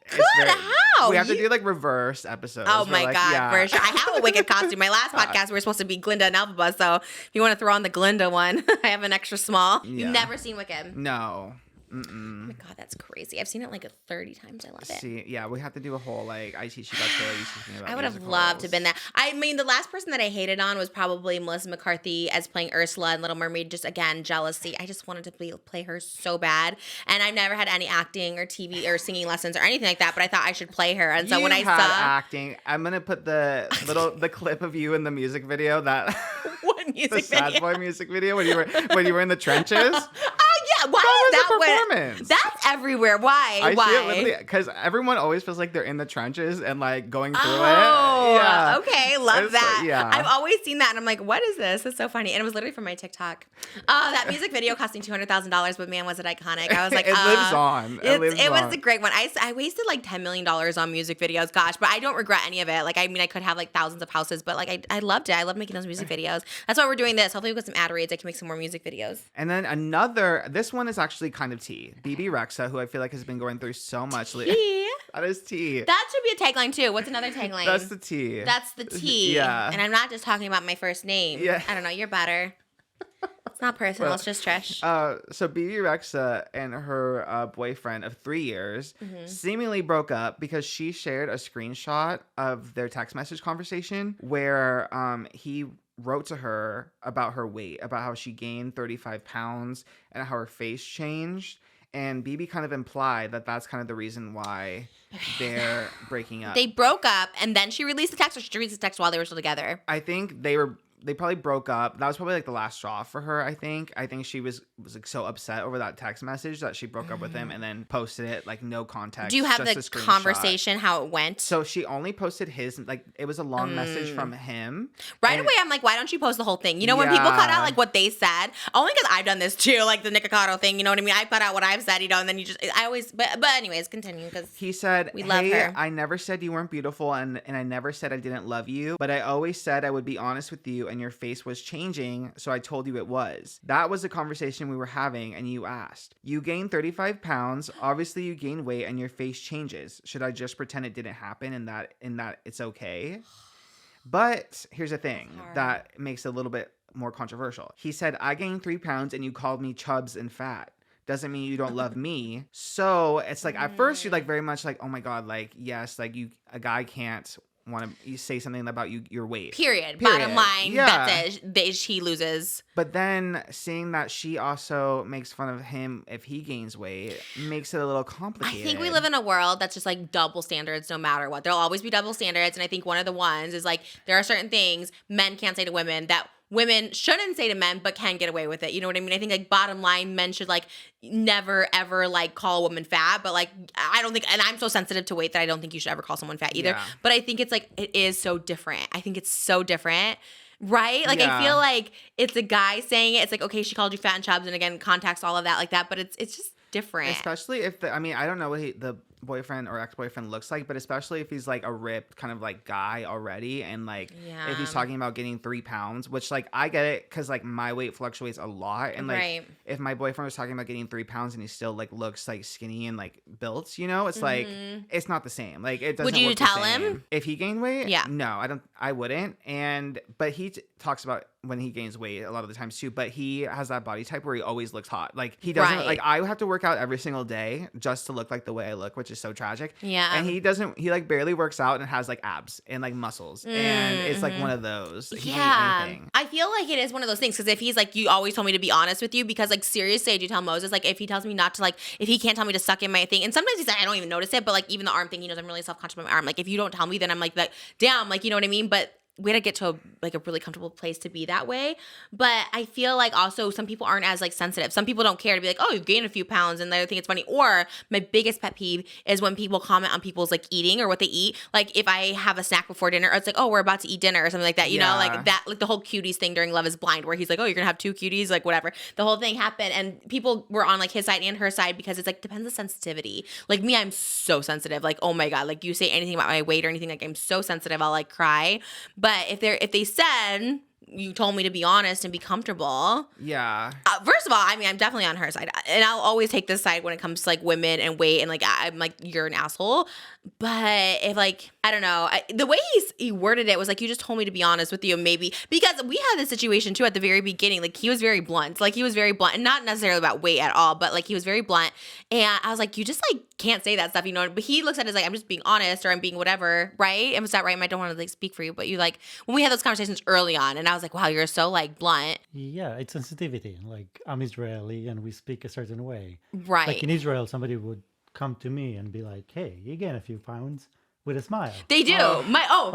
my God. How? We have to do like reverse episodes. Oh my God, for sure. I have a Wicked costume. My last podcast, we were supposed to be Glinda and Elphaba. So if you want to throw on the Glinda one, I have an extra small. Yeah. You've never seen Wicked? No. Oh my God, that's crazy. I've seen it like 30 times. I love it. See, yeah, we have to do a whole like I teach you about Taylor, you teach me about I would have loved to have been that. I mean, the last person that I hated on was probably Melissa McCarthy as playing Ursula in Little Mermaid. Just again, jealousy. I just wanted to play her so bad. And I've never had any acting or TV or singing lessons or anything like that, but I thought I should play her. And so when I saw acting, I'm gonna put the clip of you in the music video that what music the video? Sad Boy music video when you were in the trenches. Yeah, why is that performance? That's everywhere. Why? I Why? see it literally because everyone always feels like they're in the trenches and like going through it. Yeah. Okay, love that. Yeah. I've always seen that and I'm like, what is this? It's so funny. And it was literally from my TikTok. That music video costing $200,000, but man, was it iconic. I was like, it lives on. It was a great one. I wasted like $10 million on music videos. Gosh, but I don't regret any of it. Like, I mean, I could have like thousands of houses, but like I loved it. I love making those music videos. That's why we're doing this. Hopefully we get some ad reads. I can make some more music videos. And then this one is actually kind of tea. Bebe Rexha, who I feel like has been going through so much lately. That is tea. That should be a tagline too. What's another tagline? That's the tea. That's the tea. Yeah. And I'm not just talking about my first name. Yeah. I don't know. You're better. It's not personal. It's just Trish. So Bebe Rexha and her boyfriend of 3 years seemingly broke up because she shared a screenshot of their text message conversation where he wrote to her about her weight, about how she gained 35 pounds and how her face changed. And Bebe kind of implied that that's kind of the reason why they're breaking up. They broke up, and then she released the text, or she released the text while they were still together? I think they probably broke up. That was probably like the last straw for her, I think. I think she was like so upset over that text message that she broke up with him and then posted it like no context. Do you have the conversation, how it went? So she only posted his, like it was a long message from him. Right away, I'm like, why don't you post the whole thing? You know, when people cut out like what they said, only because I've done this too, like the Nicocado thing, you know what I mean? I cut out what I've said, you know, and then but anyways, continue, because he said, we love her. I never said you weren't beautiful and I never said I didn't love you, but I always said I would be honest with you and your face was changing, so I told you it was. That was the conversation we were having and you asked. You gained 35 pounds. Obviously you gain weight and your face changes. Should I just pretend it didn't happen and that it's okay? But here's the thing that makes it a little bit more controversial. He said, I gained 3 pounds and you called me chubs and fat. Doesn't mean you don't love me. So it's like at first you're like very much like, oh my God, like yes, like a guy can't want to say something about your weight. Period. Bottom line, yeah. that's it. He loses. But then seeing that she also makes fun of him if he gains weight makes it a little complicated. I think we live in a world that's just like double standards no matter what. There'll always be double standards. And I think one of the ones is like there are certain things men can't say to women that women shouldn't say to men but can get away with it. You know what I mean? I think like bottom line, men should like never ever like call a woman fat. But like I don't think, and I'm so sensitive to weight that I don't think you should ever call someone fat either. Yeah. But I think it's like it is so different. I think it's so different. Right? Like, I feel like it's a guy saying it. It's like, okay, she called you fat and chubs, and again, context, all of that like that. But it's just different. Especially if, I don't know what the boyfriend or ex-boyfriend looks like, but especially if he's like a ripped kind of like guy already, and like if he's talking about getting 3 pounds, which like I get it because like my weight fluctuates a lot, and like if my boyfriend was talking about getting 3 pounds and he still like looks like skinny and like built, you know, it's like it's not the same. Like it doesn't. Would you work tell the same. him if he gained weight? Yeah. No, I wouldn't. But he talks about when he gains weight a lot of the times too, but he has that body type where he always looks hot. Like he doesn't like I have to work out every single day just to look like the way I look, which is so tragic. Yeah. And he like barely works out and has like abs and like muscles. And it's like one of those. He can eat anything. I feel like it is one of those things because if he's like, you always told me to be honest with you, because like seriously, I do tell Moses, like if he tells me not to, like if he can't tell me to suck in my thing, and sometimes he's like, I don't even notice it, but like even the arm thing, he knows I'm really self-conscious about my arm. Like if you don't tell me, then I'm like damn, like you know what I mean? But we had to get to a really comfortable place to be that way. But I feel like also some people aren't as like sensitive. Some people don't care to be like, oh, you've gained a few pounds, and they think it's funny. Or my biggest pet peeve is when people comment on people's like eating or what they eat. Like if I have a snack before dinner, or it's like, oh, we're about to eat dinner or something like that. You know, like that, like the whole cuties thing during Love is Blind, where he's like, oh, you're gonna have 2 cuties, like whatever. The whole thing happened, and people were on like his side and her side because it's like depends the sensitivity. Like me, I'm so sensitive. Like oh my god, like you say anything about my weight or anything, like I'm so sensitive, I'll like cry. But if they said you told me to be honest and be comfortable. Yeah. First of all, I mean, I'm definitely on her side. And I'll always take this side when it comes to like women and weight and like I'm like, you're an asshole. But if like, I don't know, the way he worded it was like, you just told me to be honest with you, maybe. Because we had this situation too at the very beginning. Like he was very blunt. Like he was very blunt. And not necessarily about weight at all, but like he was very blunt. And I was like, you just like can't say that stuff, you know. But he looks at it as like, I'm just being honest or I'm being whatever, right? And was that right? I don't want to like speak for you, but you like, when we had those conversations early on and I was like, wow, you're so like blunt. Yeah, it's sensitivity. Like I'm Israeli and we speak a certain way. Right. Like in Israel, somebody would come to me and be like, hey, you gain a few pounds, with a smile. They do. Yeah.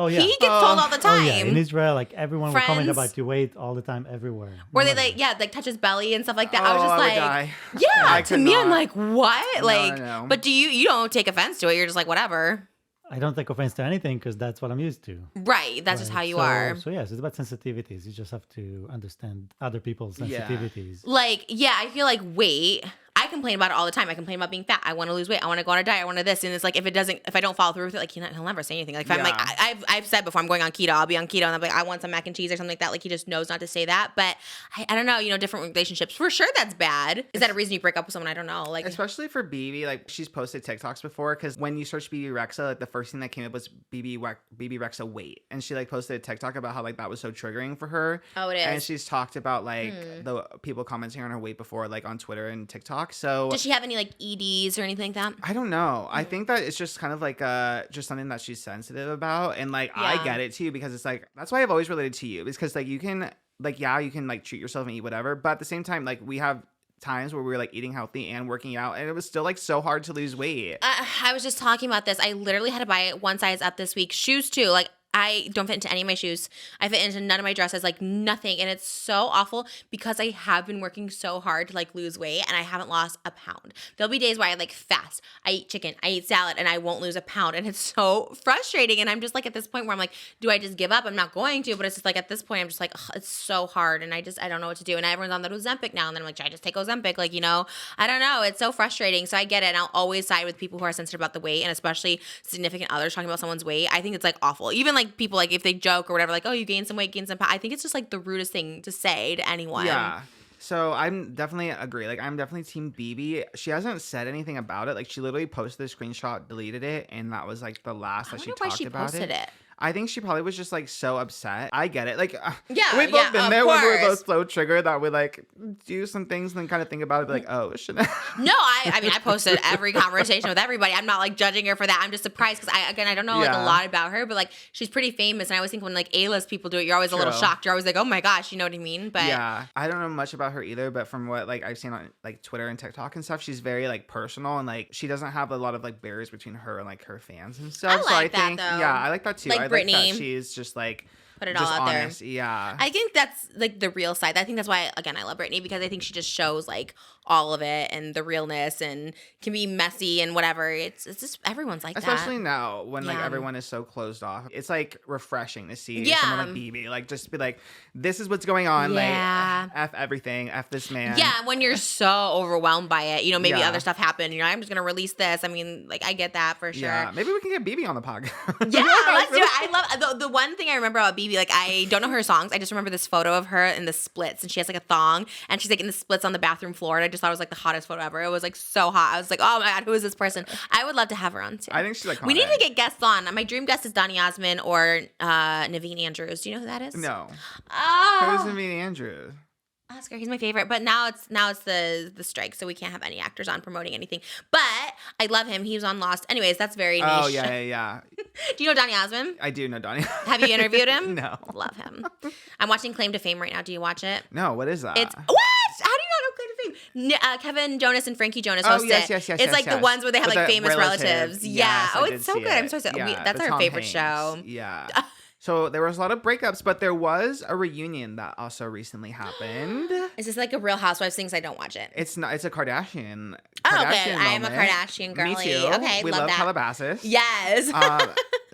He gets told all the time. Oh, yeah. In Israel, like everyone will comment about your weight all the time, everywhere. Or they like touch his belly and stuff like that. I was just like, die. Yeah. To me, I'm like, what? Like, no. But you don't take offense to it. You're just like, whatever. I don't take offense to anything because that's what I'm used to. Right. That's just how you are. So yes, it's about sensitivities. You just have to understand other people's sensitivities. Like, yeah, I feel like weight. I complain about it all the time. I complain about being fat. I want to lose weight. I want to go on a diet. I want to this. And it's like, if I don't follow through with it, like he'll never say anything. Like if I'm like, I've said before I'm going on keto, I'll be on keto. And I'm like, I want some mac and cheese or something like that. Like he just knows not to say that. But I don't know, different relationships. For sure that's bad. Is that a reason you break up with someone? I don't know. Like, especially for Bebe, like she's posted TikToks before. Cause when you search Bebe Rexha, like the first thing that came up was Bebe Rexha weight. And she like posted a TikTok about how like that was so triggering for her. Oh, it is. And she's talked about like the people commenting on her weight before, like on Twitter and TikTok. So does she have any like EDs or anything like that? I don't know. I think that it's just kind of like just something that she's sensitive about, and like I get it too, because it's like that's why I've always related to you, because like you can like you can like treat yourself and eat whatever, but at the same time like we have times where we were like eating healthy and working out, and it was still like so hard to lose weight. I was just talking about this. I literally had to buy it one size up this week. Shoes too. Like I don't fit into any of my shoes. I fit into none of my dresses, like nothing. And it's so awful because I have been working so hard to like lose weight and I haven't lost a pound. There'll be days where I like fast. I eat chicken, I eat salad, and I won't lose a pound. And it's so frustrating. And I'm just like at this point where I'm like, do I just give up? I'm not going to, but it's just like at this point, I'm just like, it's so hard. And I don't know what to do. And everyone's on that Ozempic now. And then I'm like, should I just take Ozempic? Like, I don't know. It's so frustrating. So I get it. And I'll always side with people who are sensitive about the weight, and especially significant others talking about someone's weight. I think it's like awful. Even like people, like if they joke or whatever, like, oh, you gained some weight, gained some pound. I think it's just like the rudest thing to say to anyone. Yeah. So I'm definitely agree. Like I'm definitely team Bebe. She hasn't said anything about it. Like she literally posted a screenshot, deleted it, and that was like the last that she talked about it. I think she probably was just like so upset. I get it. Like, Yeah, we've both been there when we were course. both so triggered that we like do some things and then kind of think about it, be like, oh, shouldn't No, I mean, I posted every conversation with everybody. I'm not like judging her for that. I'm just surprised because I don't know like a lot about her, but like she's pretty famous. And I always think when like A-list people do it, you're always a little shocked. You're always like, oh my gosh, you know what I mean? But yeah, I don't know much about her either. But from what like I've seen on like Twitter and TikTok and stuff, she's very like personal and like she doesn't have a lot of like barriers between her and like her fans and stuff. I like that, though. Yeah, I like that too. Like I Britney. like that she's just like put it all out honest. there. Yeah. I think that's like the real side. I think that's why, again, I love Britney because I think she just shows like all of it and the realness and can be messy and whatever. It's just everyone's like especially that. now when like everyone is so closed off. It's like refreshing to see someone like Bebe like just be like, this is what's going on. Like F everything, F this man. Yeah, when you're so overwhelmed by it, you know, maybe other stuff happened. You know, I'm just gonna release this. I mean, like I get that for sure. Yeah, maybe we can get Bebe on the podcast. Yeah, let's do it. I love the one thing I remember about Bebe. Like I don't know her songs. I just remember this photo of her in the splits, and she has like a thong, and she's like in the splits on the bathroom floor. And I just thought it was like the hottest photo ever. It was like so hot. I was like, oh my god, who is this person? I would love to have her on too. I think she's like. We need to get guests on. My dream guest is Donny Osmond or Naveen Andrews. Do you know who that is? No. Oh. Who's Naveen Andrews? Oscar, he's my favorite, but now it's the strike, so we can't have any actors on promoting anything. But I love him. He was on Lost. Anyways, that's very niche. Oh yeah. Do you know Donny Osmond? I do know Donny. Have you interviewed him? No. Love him. I'm watching Claim to Fame right now. Do you watch it? No. What is that? It's what? How do you not know Claim to Fame? Kevin Jonas and Frankie Jonas host yes. It's like the ones where they have with like the famous relatives. Yeah. Yes, Oh, it's so good. I'm so excited. Yeah, That's our Tom favorite Hanks. show. Yeah. So there was a lot of breakups, but there was a reunion that also recently happened. Is this like a Real Housewives thing? 'Cause I don't watch it. It's not. It's a Kardashian. Oh, okay. Kardashian I am a moment. Kardashian girly. Me too. Okay, we love love that. Calabasas. Yes.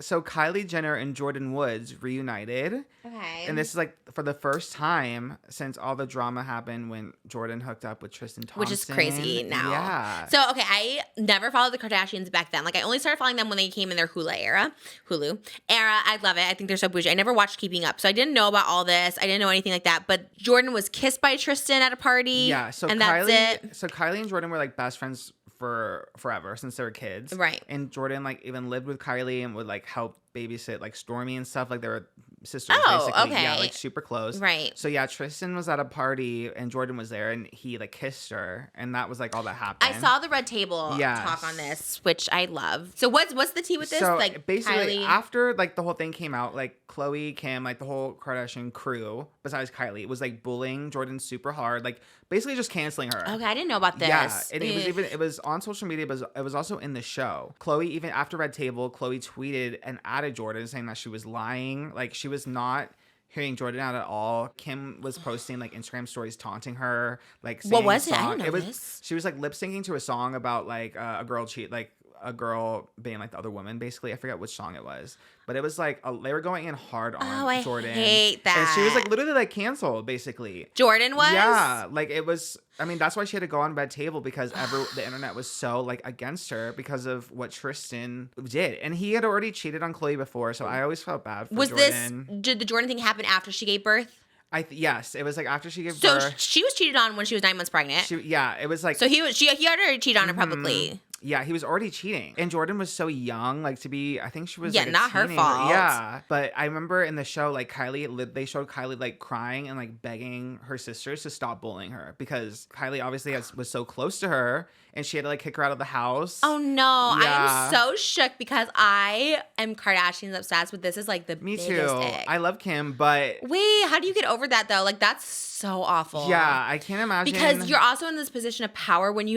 So Kylie Jenner and Jordyn Woods reunited. Okay. And this is like for the first time since all the drama happened when Jordyn hooked up with Tristan Thompson. Which is crazy now. Yeah. So, okay, I never followed the Kardashians back then. Like, I only started following them when they came in their Hulu era. I love it. I think they're so bougie. I never watched Keeping Up, so I didn't know about all this. I didn't know anything like that. But Jordyn was kissed by Tristan at a party. Yeah, so and Kylie, that's it. So Kylie and Jordyn were like best friends for forever since they were kids. Right. And Jordyn like even lived with Kylie and would like help babysit like Stormy and stuff. Like they were sisters basically. Okay. Yeah, like super close. Right. So yeah, Tristan was at a party and Jordyn was there and he like kissed her and that was like all that happened. I saw the Red Table talk on this, which I love. So what's the tea with this? So like basically Kylie... after like the whole thing came out, like Khloe, Kim, like the whole Kardashian crew, besides Kylie, was like bullying Jordyn super hard, like basically just canceling her. Okay, I didn't know about this. Yeah, and it was on social media, but it was also in the show. Khloe, even after Red Table, Khloe tweeted and added Jordyn saying that she was lying, like she was not hearing Jordyn out at all. Kim was posting like Instagram stories taunting her, like what was it? I didn't know this. She was like lip syncing to a song about like a girl being like the other woman, basically. I forget which song it was, but it was like they were going in hard on Jordyn. I hate that. And she was like literally like canceled, basically. Jordyn was? Yeah, like it was. I mean, that's why she had to go on Red Table because the internet was so like against her because of what Tristan did, and he had already cheated on Khloe before, so I always felt bad for Jordyn. Did the Jordyn thing happen after she gave birth? Yes, it was like after she gave So birth. she was cheated on when she was 9 months pregnant. It was like. So he had already cheated on her publicly. Yeah, he was already cheating. And Jordyn was so young, like to be, I think she was like not her fault. Yeah. But I remember in the show, like they showed Kylie like crying and like begging her sisters to stop bullying her because Kylie obviously was so close to her and she had to like kick her out of the house. Oh no, Yeah. I am so shook because I am Kardashians obsessed with this is like the Me biggest too. ick. I love Kim, but. Wait, how do you get over that though? Like that's so awful. Yeah, I can't imagine. Because you're also in this position of power when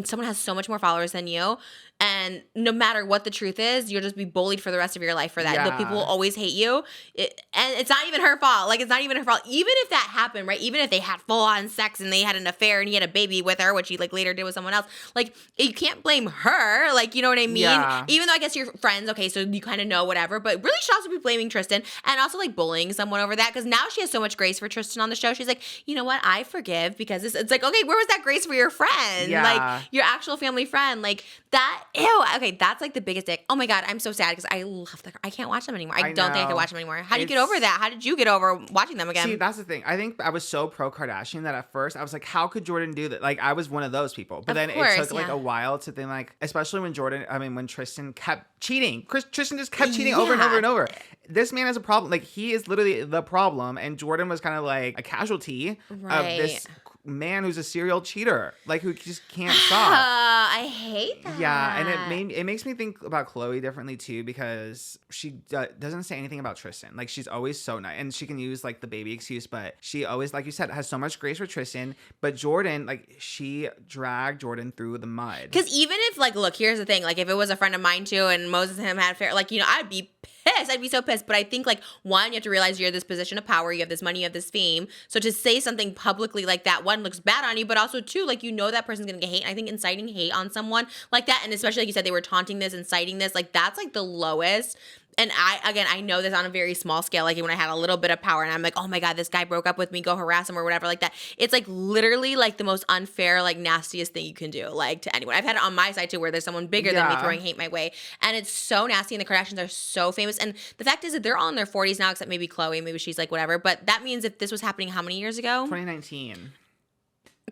someone has so much more followers than you, and no matter what the truth is, you'll just be bullied for the rest of your life for that. Yeah. The people will always hate you, and it's not even her fault. Like it's not even her fault. Even if that happened, right? Even if they had full on sex and they had an affair and he had a baby with her, which he like later did with someone else, like you can't blame her. Like you know what I mean? Yeah. Even though I guess you're friends, okay, so you kind of know whatever, but really should also be blaming Tristan and also like bullying someone over that because now she has so much grace for Tristan on the show. She's like, you know what? I forgive because it's like, okay, where was that grace for your friend? Yeah. Like your actual family friend. Like that Ew. Okay, that's like the biggest dick. Oh my God, I'm so sad because I love I can't watch them anymore. I don't think I can watch them anymore. How do you get over that? How did you get over watching them again? See, that's the thing. I think I was so pro Kardashian that at first I was like, how could Jordyn do that? Like, I was one of those people. But then it took like a while to think like, especially when when Tristan kept cheating. Tristan just kept cheating over and over and over. This man has a problem. Like, he is literally the problem. And Jordyn was kind of like a casualty of this man who's a serial cheater, like, who just can't stop. I hate that. Yeah, and it makes me think about Khloe differently too, because she doesn't say anything about Tristan. Like, she's always so nice, and she can use like the baby excuse, but she always, like you said, has so much grace for Tristan. But Jordyn, like, she dragged Jordyn through the mud. Because even if, like, look, here's the thing, like, if it was a friend of mine too, and Moses and him had affair, like, you know, I'd be pissed. I'd be so pissed. But I think, like, one, you have to realize you're in this position of power. You have this money, you have this fame. So to say something publicly like that, one, looks bad on you, but also two, like, you know that person's gonna get hate. And I think inciting hate on someone like that, and especially like you said, they were taunting this, inciting this, like, that's like the lowest. And I know this on a very small scale, like when I had a little bit of power and I'm like, oh my God, this guy broke up with me, go harass him or whatever like that. It's like literally like the most unfair, like nastiest thing you can do, like, to anyone. I've had it on my side too, where there's someone bigger than me throwing hate my way. And it's so nasty, and the Kardashians are so famous. And the fact is that they're all in their 40s now, except maybe Khloe, maybe she's like whatever. But that means if this was happening how many years ago? 2019.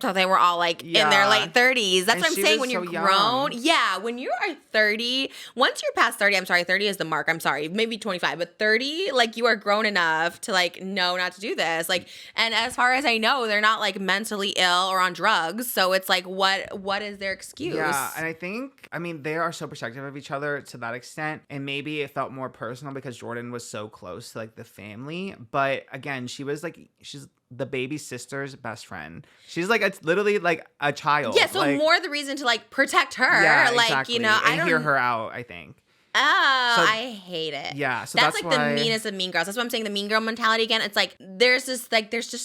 So they were all like in their late 30s. That's what I'm saying. When you're grown. Yeah. When you are 30, once you're past 30, I'm sorry, 30 is the mark. I'm sorry. Maybe 25, but 30, like, you are grown enough to like know not to do this. Like, and as far as I know, they're not like mentally ill or on drugs. So it's like, what is their excuse? Yeah. And I think, I mean, they are so protective of each other to that extent. And maybe it felt more personal because Jordyn was so close to like the family. But again, she's the baby sister's best friend. She's like, it's literally like a child. Yeah, so like, more the reason to like protect her. Yeah, like, exactly. You know, and I don't hear her out, I think. Oh, so, I hate it. Yeah, so that's like the meanest of mean girls. That's what I'm saying, the mean girl mentality again. It's like there's just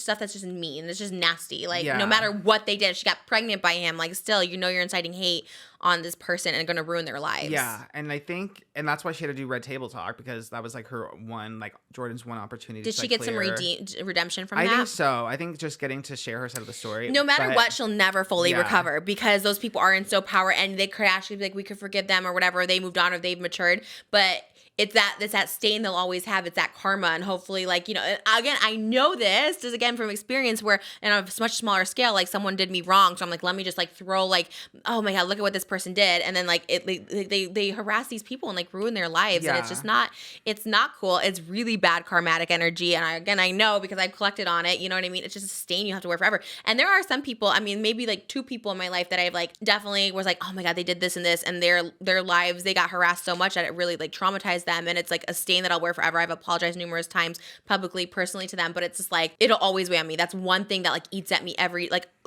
stuff that's just mean. It's just nasty. Like, no matter what they did, if she got pregnant by him, like, still, you know, you're inciting hate on this person and going to ruin their lives. Yeah, and I think, and that's why she had to do Red Table Talk, because that was like her one, like, Jordyn's one opportunity. Did to she get some redemption from that? I think so. I think just getting to share her side of the story. No matter what, she'll never fully recover, because those people are in so power, and they could actually be like, we could forgive them or whatever, or they moved on or they've matured, but it's that stain they'll always have. It's that karma. And hopefully, like, you know, again, I know this is again from experience where, and on a much smaller scale, like, someone did me wrong. So I'm like, let me just like throw like, oh my God, look at what this person did. And then like they harass these people and like ruin their lives. And it's just it's not cool. It's really bad karmatic energy. And I know because I've collected on it, you know what I mean? It's just a stain you have to wear forever. And there are some people, I mean, maybe like 2 people in my life that I've like definitely was like, oh my God, they did this and this, and their lives, they got harassed so much that it really like traumatized them, and it's like a stain that I'll wear forever. I've apologized numerous times publicly, personally to them, but it's just like, it'll always weigh on me. That's one thing that like eats at me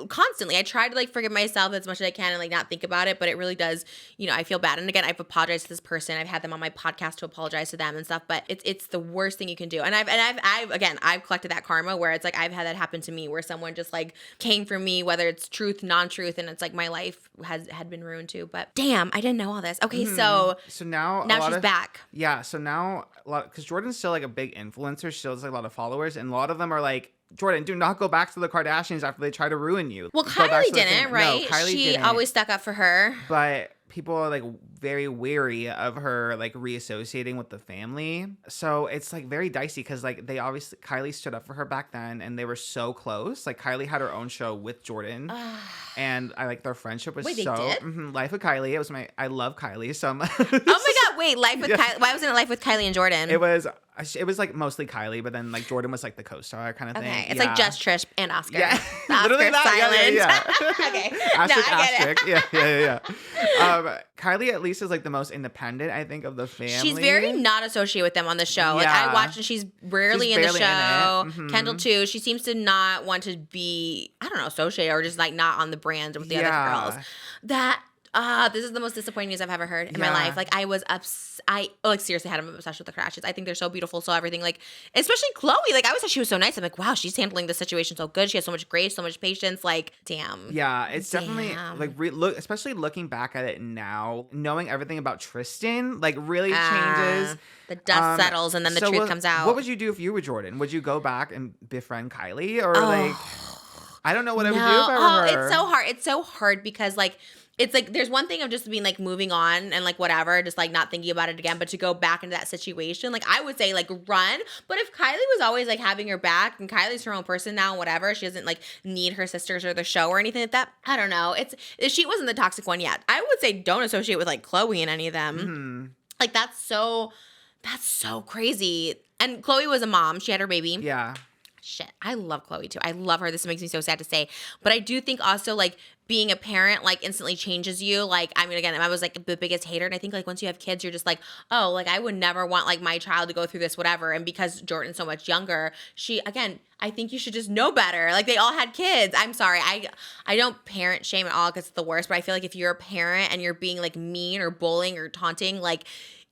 constantly. I try to like forgive myself as much as I can and like not think about it, but it really does, you know, I feel bad. And again, I've apologized to this person. I've had them on my podcast to apologize to them and stuff, but it's the worst thing you can do. And I've collected that karma where it's like, I've had that happen to me where someone just like came for me, whether it's truth, non-truth, and it's like my life had been ruined too. But damn, I didn't know all this. Okay, so now she's back. Yeah, so now a lot, because Jordyn's still like a big influencer. She still has like a lot of followers, and a lot of them are like, Jordyn, do not go back to the Kardashians after they try to ruin you. Well, Kylie didn't, right? No, Kylie didn't. Always stuck up for her. But people are like very wary of her like reassociating with the family. So it's like very dicey because like Kylie stood up for her back then and they were so close. Like Kylie had her own show with Jordyn and I like their friendship was Wait, they did? Life with Kylie. It was I love Kylie. So I'm oh my God, wait, Life with Kylie. Why wasn't it Life with Kylie and Jordyn? It was like mostly Kylie, but then like Jordyn was like the co-star kind of thing. Okay, it's like just Trish and Oscar. Yeah, literally that. Yeah. Okay, asterisk. Yeah. Kylie at least is like the most independent, I think, of the family. She's very not associated with them on the show. Like I watched and she's rarely in the show. Kendall too. She seems to not want to be, I don't know, associated or just like not on the brand with the other girls. This is the most disappointing news I've ever heard in my life. Like I was I seriously had an obsession with the Kardashians. I think they're so beautiful, so everything, like, especially Khloe. Like I always thought she was so nice. I'm like, wow, she's handling the situation so good. She has so much grace, so much patience. Like, damn. Yeah, it's definitely like especially looking back at it now, knowing everything about Tristan, like really changes. The dust settles and then the truth comes out. What would you do if you were Jordyn? Would you go back and befriend Kylie or like? I don't know what I would do if I were her. It's so hard. It's so hard because like it's like there's one thing of just being like moving on and like whatever, just like not thinking about it again, but to go back into that situation, like I would say like run. But if Kylie was always like having her back and Kylie's her own person now and whatever, she doesn't like need her sisters or the show or anything like that. I don't know. She wasn't the toxic one yet. I would say don't associate with like Khloe and any of them. Mm-hmm. Like that's so crazy. And Khloe was a mom. She had her baby. Yeah. Shit, I love Khloe too. I love her. This makes me so sad to say. But I do think also like being a parent like instantly changes you. Like, I mean, again, I was like the biggest hater. And I think like once you have kids, you're just like, oh, like I would never want like my child to go through this, whatever. And because Jordyn's so much younger, I think you should just know better. Like they all had kids. I'm sorry. I don't parent shame at all because it's the worst. But I feel like if you're a parent and you're being like mean or bullying or taunting, like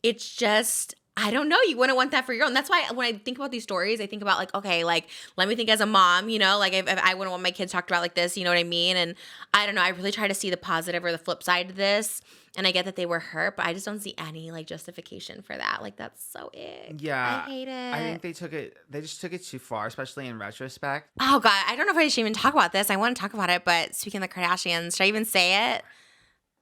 it's just, I don't know. You wouldn't want that for your own. That's why when I think about these stories, I think about like, okay, like let me think as a mom, you know, like if I wouldn't want my kids talked about like this, you know what I mean? And I don't know. I really try to see the positive or the flip side to this. And I get that they were hurt, but I just don't see any like justification for that. Like that's so ick. Yeah. I hate it. I think they just took it too far, especially in retrospect. Oh God. I don't know if I should even talk about this. I want to talk about it, but speaking of the Kardashians, should I even say it?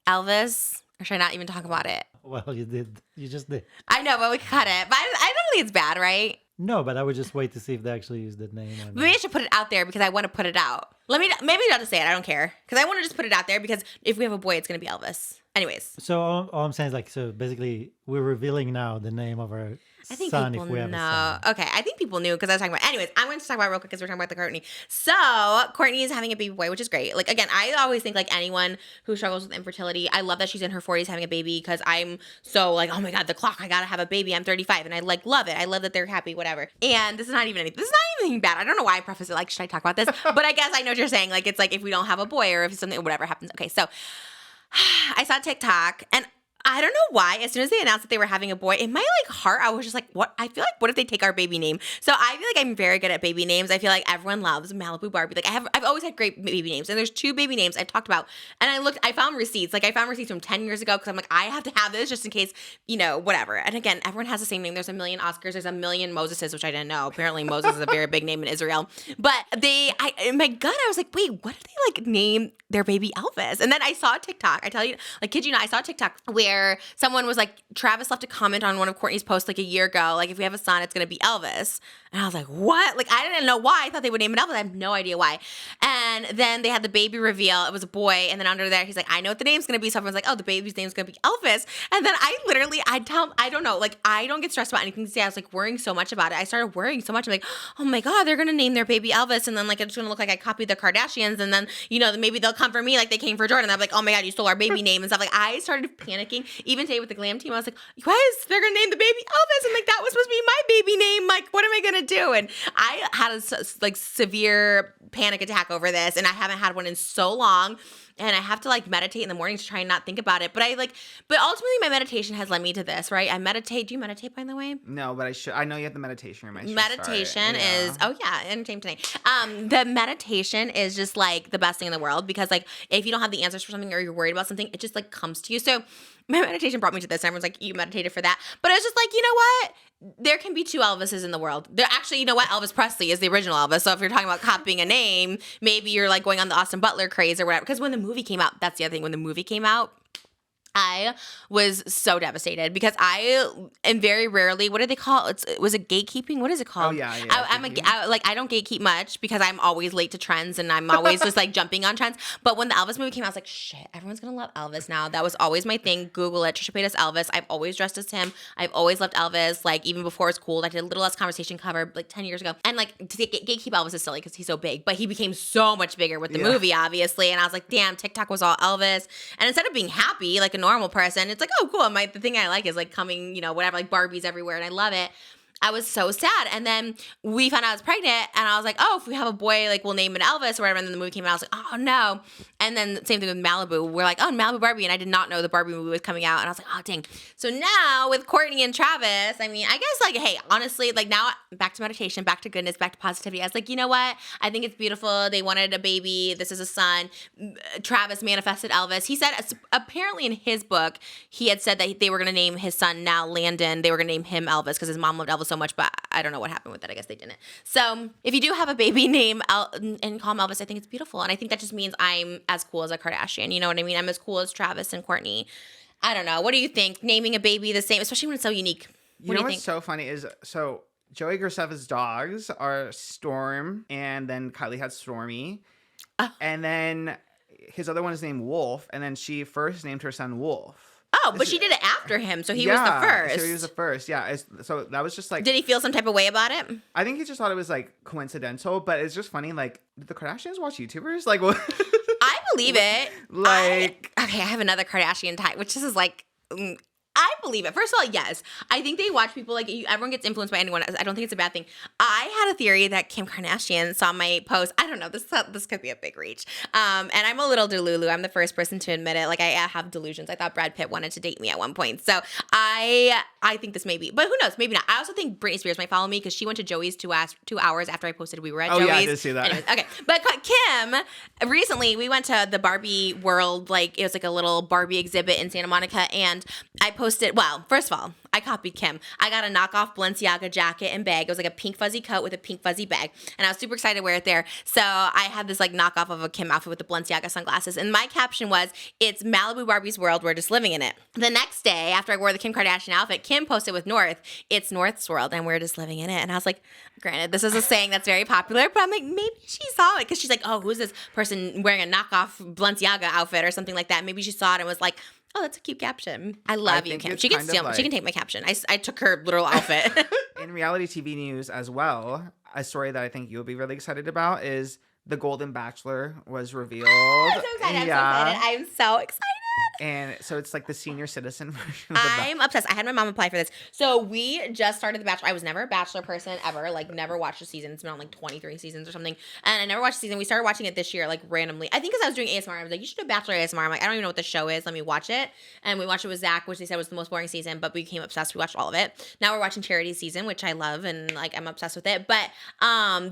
Elvis? Or should I not even talk about it? Well, you did. You just did. I know, but we cut it. But I don't think it's bad, right? No, but I would just wait to see if they actually use that name. Or not. Maybe I should put it out there because I want to put it out. Maybe not to say it. I don't care. Because I want to just put it out there because if we have a boy, it's going to be Elvis. Anyways. So all I'm saying is like, so basically we're revealing now the name of our I think son people if we have know. a son. Okay, I think people knew because I was talking about. Anyways, I'm going to talk about it real quick because we're talking about the Courtney. So Courtney is having a baby boy, which is great. Like again, I always think like anyone who struggles with infertility, I love that she's in her 40s having a baby because I'm so like, oh my God, the clock, I gotta have a baby. I'm 35 and I like love it. I love that they're happy, whatever. And this is not even anything bad. I don't know why I preface it like, should I talk about this? But I guess I know what you're saying. Like it's like if we don't have a boy or if something whatever happens. Okay, so I saw TikTok and I don't know why. As soon as they announced that they were having a boy, in my like heart, I was just like, what? I feel like, what if they take our baby name? So I feel like I'm very good at baby names. I feel like everyone loves Malibu Barbie. Like I've always had great baby names. And there's 2 baby names I've talked about. And I found receipts. Like I found receipts from 10 years ago because I'm like, I have to have this just in case, you know, whatever. And again, everyone has the same name. There's a million Oscars. There's a million Moseses, which I didn't know. Apparently Moses is a very big name in Israel. But in my gut, I was like, wait, what if they like name their baby Elvis? And then I saw a TikTok. I tell you, like, kid you not, I saw a TikTok where someone was like, Travis left a comment on one of Courtney's posts like a year ago, like, if we have a son, it's going to be Elvis. And I was like, what? Like, I didn't know why. I thought they would name it Elvis. I have no idea why. And then they had the baby reveal. It was a boy. And then under there, he's like, I know what the name's going to be. So everyone's like, oh, the baby's name's going to be Elvis. And then I don't know, like, I don't get stressed about anything to say. I was like worrying so much about it. I started worrying so much. I'm like, oh my God, they're going to name their baby Elvis. And then like, it's going to look like I copied the Kardashians. And then, you know, maybe they'll come for me like they came for Jordyn. I'm like, oh my God, you stole our baby name and stuff. Like, I started panicking. Even today with the glam team, I was like, they're going to name the baby Elvis. And like, that was supposed to be my baby name. Like, what am I going to do? And I had a like severe panic attack over this. And I haven't had one in so long. And I have to like meditate in the morning to try and not think about it. But ultimately my meditation has led me to this, right? I meditate. Do you meditate, by the way? No, but I know you have the meditation room. Meditation is, entertainment tonight. The meditation is just like the best thing in the world because like if you don't have the answers for something or you're worried about something, it just like comes to you. So my meditation brought me to this. Everyone's like, you meditated for that. But I was just like, you know what? There can be 2 Elvises in the world. There actually, you know what? Elvis Presley is the original Elvis. So if you're talking about copying a name, maybe you're like going on the Austin Butler craze or whatever. Because when the movie came out, that's the other thing. When the movie came out, I was so devastated because I am very rarely, what do they call it? Was it gatekeeping? What is it called? Oh, yeah. I don't gatekeep much because I'm always late to trends and I'm always just like jumping on trends. But when the Elvis movie came out, I was like, shit, everyone's going to love Elvis now. That was always my thing. Google it. Trisha Paytas Elvis. I've always dressed as him. I've always loved Elvis. Like even before it was cool. I did a Little Less Conversation cover like 10 years ago. And like to gatekeep Elvis is silly because he's so big. But he became so much bigger with the movie, obviously. And I was like, damn, TikTok was all Elvis. And instead of being happy like a normal person, it's like, oh, cool. The thing I like is like coming, you know, whatever, like Barbies everywhere. And I love it. I was so sad. And then we found out I was pregnant and I was like, oh, if we have a boy, like we'll name it Elvis or whatever. And then the movie came out. I was like, oh no. And then same thing with Malibu. We're like, oh, Malibu Barbie. And I did not know the Barbie movie was coming out. And I was like, oh, dang. So now with Courtney and Travis, I mean, I guess like, hey, honestly, like now back to meditation, back to goodness, back to positivity. I was like, you know what? I think it's beautiful. They wanted a baby. This is a son. Travis manifested Elvis. He said, apparently in his book, he had said that they were going to name his son now Landon. They were going to name him Elvis because his mom loved Elvis so much, but I don't know what happened with that. I guess they didn't. So if you do have a baby name and call him Elvis, I think it's beautiful. And I think that just means I'm as cool as a Kardashian. You know what I mean? I'm as cool as Travis and Kourtney. I don't know. What do you think? Naming a baby the same, especially when it's so unique. You know what's so funny is, so Joey Graceffa's dogs are Storm, and then Kylie had Stormy. And then his other one is named Wolf, and then she first named her son Wolf. Oh, but she did it after him, so he was the first. So he was the first, yeah. So that was just like... Did he feel some type of way about it? I think he just thought it was like coincidental, but it's just funny, like, did the Kardashians watch YouTubers? Like, what? I believe it. Like... I have another Kardashian type, which is like... I believe it. First of all, yes. I think they watch people like everyone gets influenced by anyone. I don't think it's a bad thing. I had a theory that Kim Kardashian saw my post. I don't know. This could be a big reach. And I'm a little delulu. I'm the first person to admit it. Like I have delusions. I thought Brad Pitt wanted to date me at one point. So I think this may be, but who knows? Maybe not. I also think Britney Spears might follow me because she went to Joey's 2 hours after I posted we were at Joey's. Yeah, I did see that. Anyways, okay. But Kim, recently we went to the Barbie world. Like it was like a little Barbie exhibit in Santa Monica. And I posted, well, first of all, I copied Kim. I got a knockoff Balenciaga jacket and bag. It was like a pink fuzzy coat with a pink fuzzy bag. And I was super excited to wear it there. So I had this like knockoff of a Kim outfit with the Balenciaga sunglasses. And my caption was, it's Malibu Barbie's world. We're just living in it. The next day, after I wore the Kim Kardashian outfit, Kim posted with North, it's North's world and we're just living in it. And I was like, granted, this is a saying that's very popular, but I'm like, maybe she saw it because she's like, oh, who's this person wearing a knockoff Balenciaga outfit or something like that? Maybe she saw it and was like, oh, that's a cute caption. I love you, Kim. She can steal. Like, she can take my caption. I took her literal outfit. In reality TV news as well, a story that I think you'll be really excited about is the Golden Bachelor was revealed. I'm so excited. I'm so excited. And so it's like the senior citizen version. I'm obsessed. I had my mom apply for this. So we just started The Bachelor. I was never a Bachelor person ever. Like never watched a season. It's been on like 23 seasons or something. And I never watched a season. We started watching it this year, like randomly. I think because I was doing ASMR, I was like, you should do Bachelor ASMR. I'm like, I don't even know what the show is. Let me watch it. And we watched it with Zach, which they said was the most boring season, but we became obsessed. We watched all of it. Now we're watching Charity's season, which I love and like I'm obsessed with it. But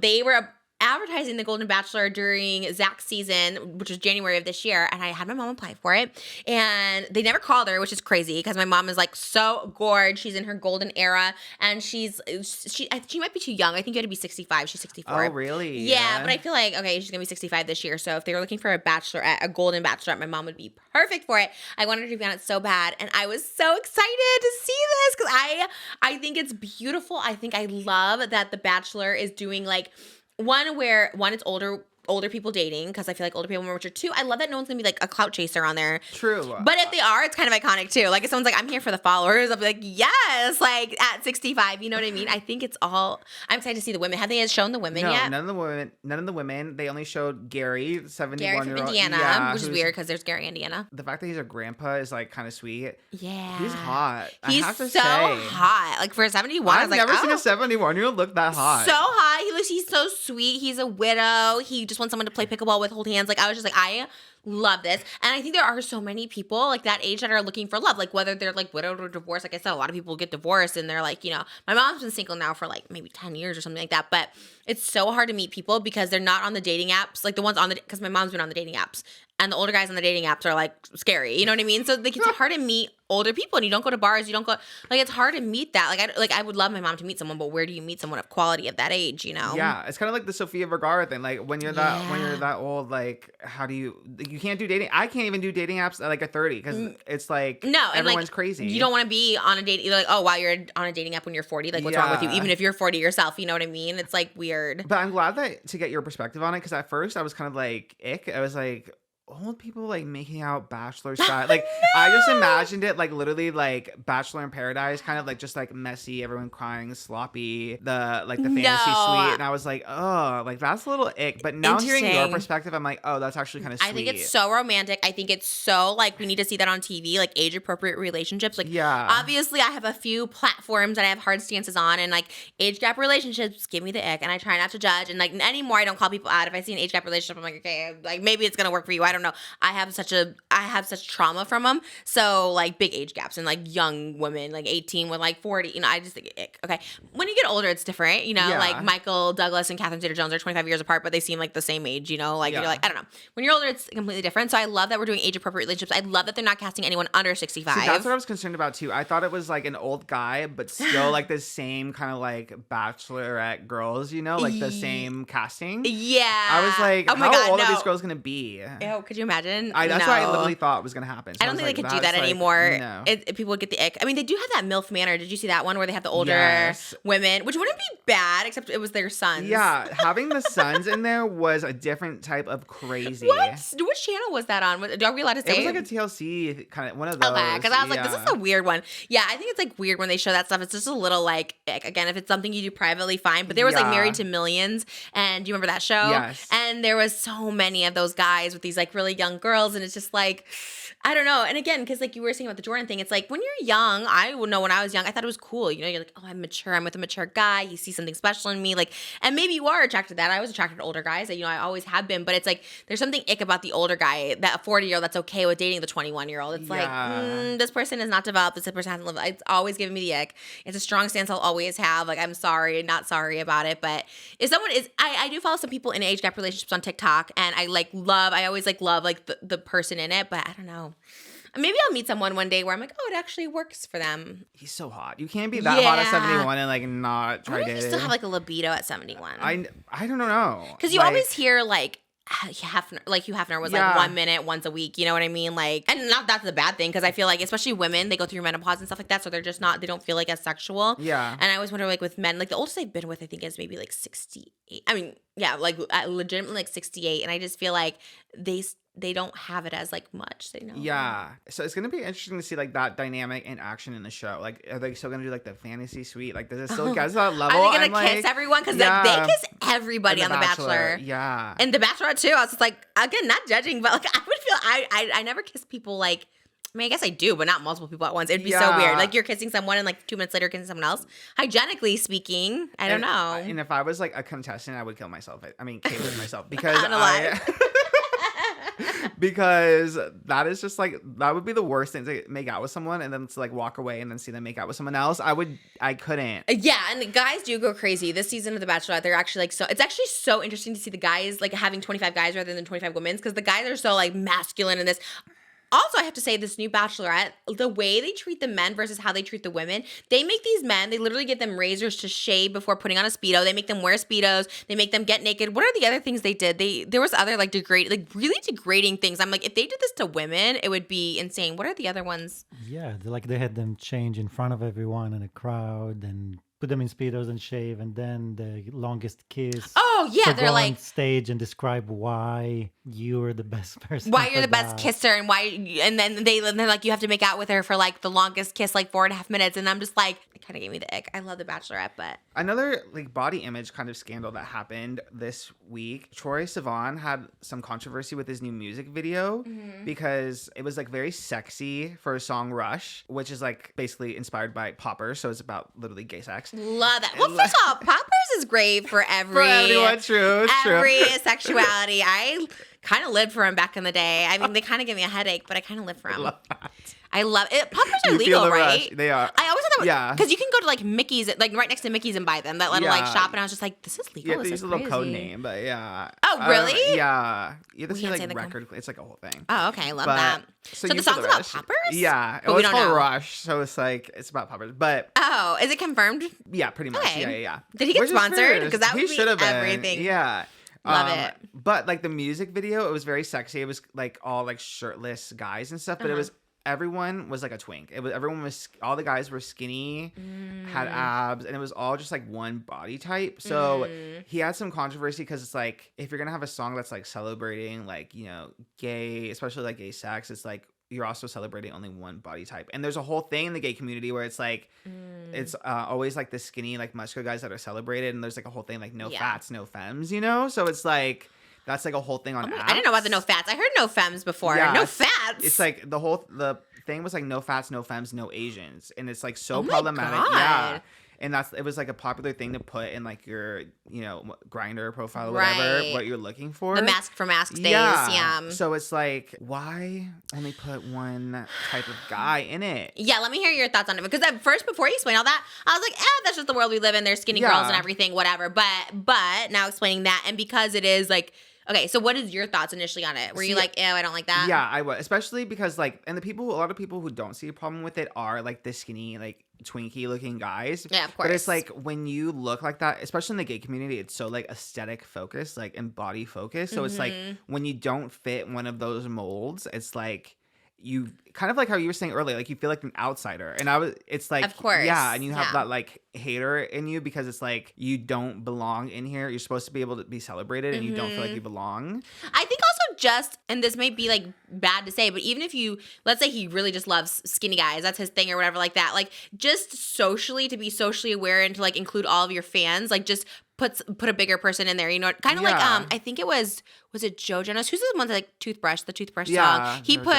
they were advertising the Golden Bachelor during Zach's season, which was January of this year, and I had my mom apply for it, and they never called her, which is crazy because my mom is like so gorgeous. She's in her golden era, and she might be too young. I think you had to be 65. She's 64. Oh, really? Yeah, but I feel like, okay, she's gonna be 65 this year, so if they were looking for a bachelorette, a Golden Bachelorette, my mom would be perfect for it. I wanted her to be on it so bad, and I was so excited to see this because I think it's beautiful. I think I love that The Bachelor is doing like one it's older people dating because I feel like older people are more mature. Two, I love that no one's gonna be like a clout chaser on there. True. But if they are, it's kind of iconic too. Like if someone's like, I'm here for the followers, I'll be like, yes, like at 65, you know what I mean? I think it's all, I'm excited to see the women. Have they shown the women yet? None of the women. They only showed Gary, 71-year-old. Gary from Indiana, which is weird because there's Gary, Indiana. The fact that he's a grandpa is like kind of sweet. Yeah. He's hot. He's I have to so say. hot. Like for a 71, I I've was never like, seen a 71-year-old look that hot. So hot. He's so sweet. He's a widow. He just wants someone to play pickleball with, hold hands. Like I was just like, I love this. And I think there are so many people like that age that are looking for love, like whether they're like widowed or divorced. Like I said, a lot of people get divorced and they're like, you know, my mom's been single now for like maybe 10 years or something like that. But it's so hard to meet people because they're not on the dating apps. Like the ones on because my mom's been on the dating apps. And the older guys on the dating apps are like scary, you know what I mean? So like it's hard to meet older people, and you don't go to bars, you don't go, like it's hard to meet that. I would love my mom to meet someone, but where do you meet someone of quality of that age, you know? Yeah, it's kind of like the Sofia Vergara thing. Like when you're that old, like how do you can't do dating? I can't even do dating apps at like a 30 because it's like everyone's crazy. You don't want to be on a date. You're like, oh wow, you're on a dating app when you're 40. Like what's wrong with you? Even if you're 40 yourself, you know what I mean? It's like weird. But I'm glad to get your perspective on it because at first I was kind of like ick. I was like, old people like making out bachelor style. Like no! I just imagined it like literally like Bachelor in Paradise, kind of like just like messy, everyone crying, sloppy, the fantasy suite. And I was like, oh, like that's a little ick. But now hearing your perspective, I'm like, oh, that's actually kind of sweet. I think it's so romantic. I think it's so like we need to see that on TV, like age appropriate relationships. Like obviously I have a few platforms that I have hard stances on, and like age gap relationships give me the ick, and I try not to judge. And like anymore I don't call people out. If I see an age gap relationship, I'm like, okay, like maybe it's gonna work for you. I don't know. I have such trauma from them. So like big age gaps and like young women, like 18 with like 40, you know, I just think, okay. When you get older, it's different, you know, like Michael Douglas and Catherine Zeta-Jones are 25 years apart, but they seem like the same age, you know, like you're like, I don't know. When you're older, it's completely different. So I love that we're doing age appropriate relationships. I love that they're not casting anyone under 65. See, that's what I was concerned about too. I thought it was like an old guy, but still like the same kind of like bachelorette girls, you know, like the same casting. Yeah. I was like, how old are these girls going to be? Ew, could you imagine? That's what I literally thought was going to happen. So I don't think they could do that anymore. No. People would get the ick. I mean, they do have that MILF manner. Did you see that one where they have the older women, which wouldn't be bad, except it was their sons. Yeah, having the sons in there was a different type of crazy. What? Which channel was that on? Are we allowed to say? It was like a TLC kind of one of those. Okay, because I was like, this is a weird one. Yeah, I think it's like weird when they show that stuff. It's just a little like, again, if it's something you do privately, fine. But there was like Married to Millions, and do you remember that show? Yes. And there was so many of those guys with these like really young girls, and it's just like, I don't know. And again, because like you were saying about the Jordyn thing, it's like when you're young, I would know when I was young, I thought it was cool. You know, you're like, oh, I'm mature. I'm with a mature guy. You see something special in me. Like, and maybe you are attracted to that. I was attracted to older guys. You know, I always have been. But it's like, there's something ick about the older guy, that 40-year-old that's okay with dating the 21-year-old. It's like, this person is not developed. This person hasn't lived. It's always giving me the ick. It's a strong stance I'll always have. Like, I'm sorry, not sorry about it. But if someone is, I do follow some people in age gap relationships on TikTok. And I always love like the person in it. But I don't know. Maybe I'll meet someone one day where I'm like, oh, it actually works for them. He's so hot. You can't be that hot at 71 and like not try to. You still have like a libido at 71. I don't know. Because you always hear like Hugh Hefner was like 1 minute once a week. You know what I mean? Like, and not that's a bad thing because I feel like especially women, they go through menopause and stuff like that, so they're just not. They don't feel like as sexual. Yeah. And I always wonder like with men, like the oldest I've been with, I think is maybe like 68. I mean, yeah, like legitimately like 68, and I just feel like they don't have it as like much. They know. Yeah. So it's gonna be interesting to see like that dynamic in action in the show. Like, are they still gonna do like the fantasy suite? Like, does it still get to that level? Are they gonna kiss everyone? Because they kiss everybody on The Bachelor. Yeah. And The Bachelorette too. I was just like, again, not judging, but like I would feel I never kiss people like. I mean, I guess I do, but not multiple people at once. It'd be so weird. Like, you're kissing someone and, like, 2 minutes later, kissing someone else. Hygienically speaking, I don't know. And if I was, like, a contestant, I would kill myself. I mean, kill myself. Because because that is just, like, that would be the worst thing, to make out with someone and then to, like, walk away and then see them make out with someone else. I couldn't. Yeah, and the guys do go crazy. This season of The Bachelorette, they're actually, like, so, it's actually so interesting to see the guys, like, having 25 guys rather than 25 women, because the guys are so, like, masculine in this. Also, I have to say, this new Bachelorette, the way they treat the men versus how they treat the women, they make these men, they literally get them razors to shave before putting on a Speedo. They make them wear Speedos. They make them get naked. What are the other things they did? There was other, like, really degrading things. I'm like, if they did this to women, it would be insane. What are the other ones? Yeah, they had them change in front of everyone in a crowd and put them in Speedos and shave, and then the longest kiss. Oh, yeah, so they're go like on stage and describe why you're the best person. Why you're the best kisser, and why, and then they're like, you have to make out with her for like the longest kiss, like 4.5 minutes, and I'm just like, it kind of gave me the ick. I love The Bachelorette, but another like body image kind of scandal that happened this week. Troye Sivan had some controversy with his new music video because it was like very sexy for a song Rush, which is like basically inspired by Poppers, so it's about literally gay sex. Love that. Well, first of all, Poppers is great for everyone. True. Sexuality. I kind of lived for him back in the day. I mean, they kind of give me a headache, but I kind of live for him. I love it. Poppers are legal, right? Rush. They are. I always thought that was, because you can go to like Mickey's, like right next to Mickey's, and buy them. That little like shop, and I was just like, this is legal. Yeah, they use a little code name, but yeah. Oh, really? Yeah. You have to say like record. It's like a whole thing. Oh, okay. I love that. So the song's about Poppers? Yeah. But it's called Rush, so it's like it's about Poppers. But oh, is it confirmed? Yeah, pretty much. Okay. Yeah. Did he get sponsored? Because that would be everything. Yeah. Love it. But like the music video, it was very sexy. It was like all like shirtless guys and stuff, but it was everyone was like a twink. All the guys were skinny, had abs, and it was all just like one body type. So he had some controversy because it's like, if you're gonna have a song that's like celebrating like, you know, gay, especially like gay sex, it's like you're also celebrating only one body type. And there's a whole thing in the gay community where it's like it's always like the skinny like muscular guys that are celebrated, and there's like a whole thing like no fats, no femmes, you know? So it's like that's like a whole thing on apps. I didn't know about the no fats. I heard no femmes before. Yeah, no fats. It's like the thing was like no fats, no femmes, no Asians. And it's like so problematic. God. Yeah. And it was like a popular thing to put in like your, Grindr profile or whatever, what you're looking for. The mask for mask days. Yeah. So it's like, why only put one type of guy in it? Yeah, let me hear your thoughts on it. Because at first, before you explain all that, I was like, that's just the world we live in. There's skinny girls and everything, whatever. But now explaining that, and because it is like, okay, so what is your thoughts initially on it? Were you like, ew, I don't like that? Yeah, I was. Especially because like, and a lot of people who don't see a problem with it are like the skinny, like Twinkie looking guys. Yeah, of course. But it's like when you look like that, especially in the gay community, it's so like aesthetic focused, like and body focused. So it's like when you don't fit one of those molds, it's like you kind of like how you were saying earlier, like you feel like an outsider. And it's like, of course. Yeah. And you have that like hater in you because it's like, you don't belong in here. You're supposed to be able to be celebrated and you don't feel like you belong. I think also and this may be like bad to say, but even if let's say he really just loves skinny guys, that's his thing or whatever like that, like just socially, to be socially aware and to like include all of your fans, like just put a bigger person in there, kind of like I think it was it Joji? Who's the one that like the toothbrush song? He put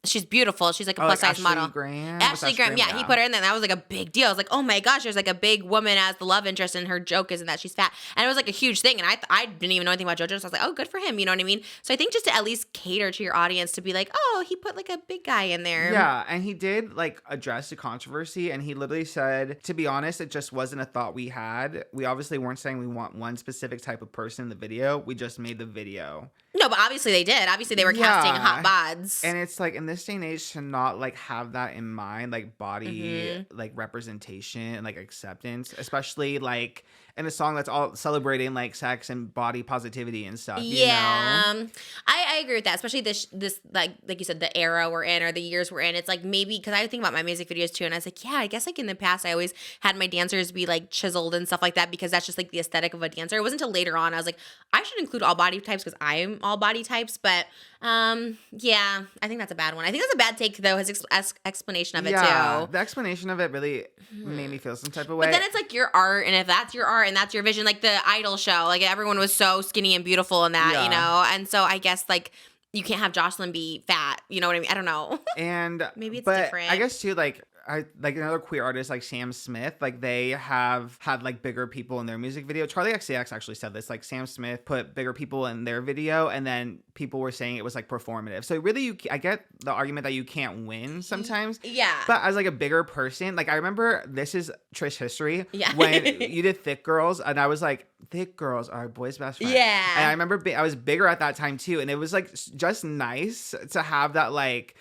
she's beautiful. She's like a plus size model. Ashley Graham, yeah, he put her in there. And that was like a big deal. I was like, oh my gosh, there's like a big woman as the love interest, and her joke isn't that she's fat, and it was like a huge thing. And I didn't even know anything about Jojo, so I was like, oh, good for him. You know what I mean? So I think just to at least cater to your audience to be like, oh, he put like a big guy in there. Yeah, and he did like address the controversy, and he literally said, to be honest, it just wasn't a thought we had. We obviously weren't saying we want one specific type of person in the video. We just made the video. No, but obviously they did. Obviously they were casting hot bods. And it's like in this day and age to not like have that in mind, like body like representation and like acceptance, especially like in a song that's all celebrating like sex and body positivity and stuff. Yeah, you know? I agree with that, especially this like you said, the era we're in or the years we're in. It's like maybe because I think about my music videos too, and I was like, yeah, I guess like in the past I always had my dancers be like chiseled and stuff like that because that's just like the aesthetic of a dancer. It wasn't until later on I was like, I should include all body types because I'm all body types, but yeah, I think that's a bad one. I think that's a bad take though, his explanation of it too. The explanation of it really made me feel some type of way. But then it's like your art, and if that's your art and that's your vision, like the Idol show, like everyone was so skinny and beautiful in that, you know? And so I guess like you can't have Jocelyn be fat, you know what I mean? I don't know. And maybe it's different. I guess too, like another queer artist like Sam Smith, like they have had like bigger people in their music video. Charlie XCX actually said this, like Sam Smith put bigger people in their video, and then people were saying it was like performative. So really, I get the argument that you can't win sometimes. Yeah. But as like a bigger person, like I remember, this is Trish history. Yeah. When you did Thick Girls, and I was like, thick girls are boys' best friend. Yeah. And I remember I was bigger at that time too, and it was like just nice to have that, like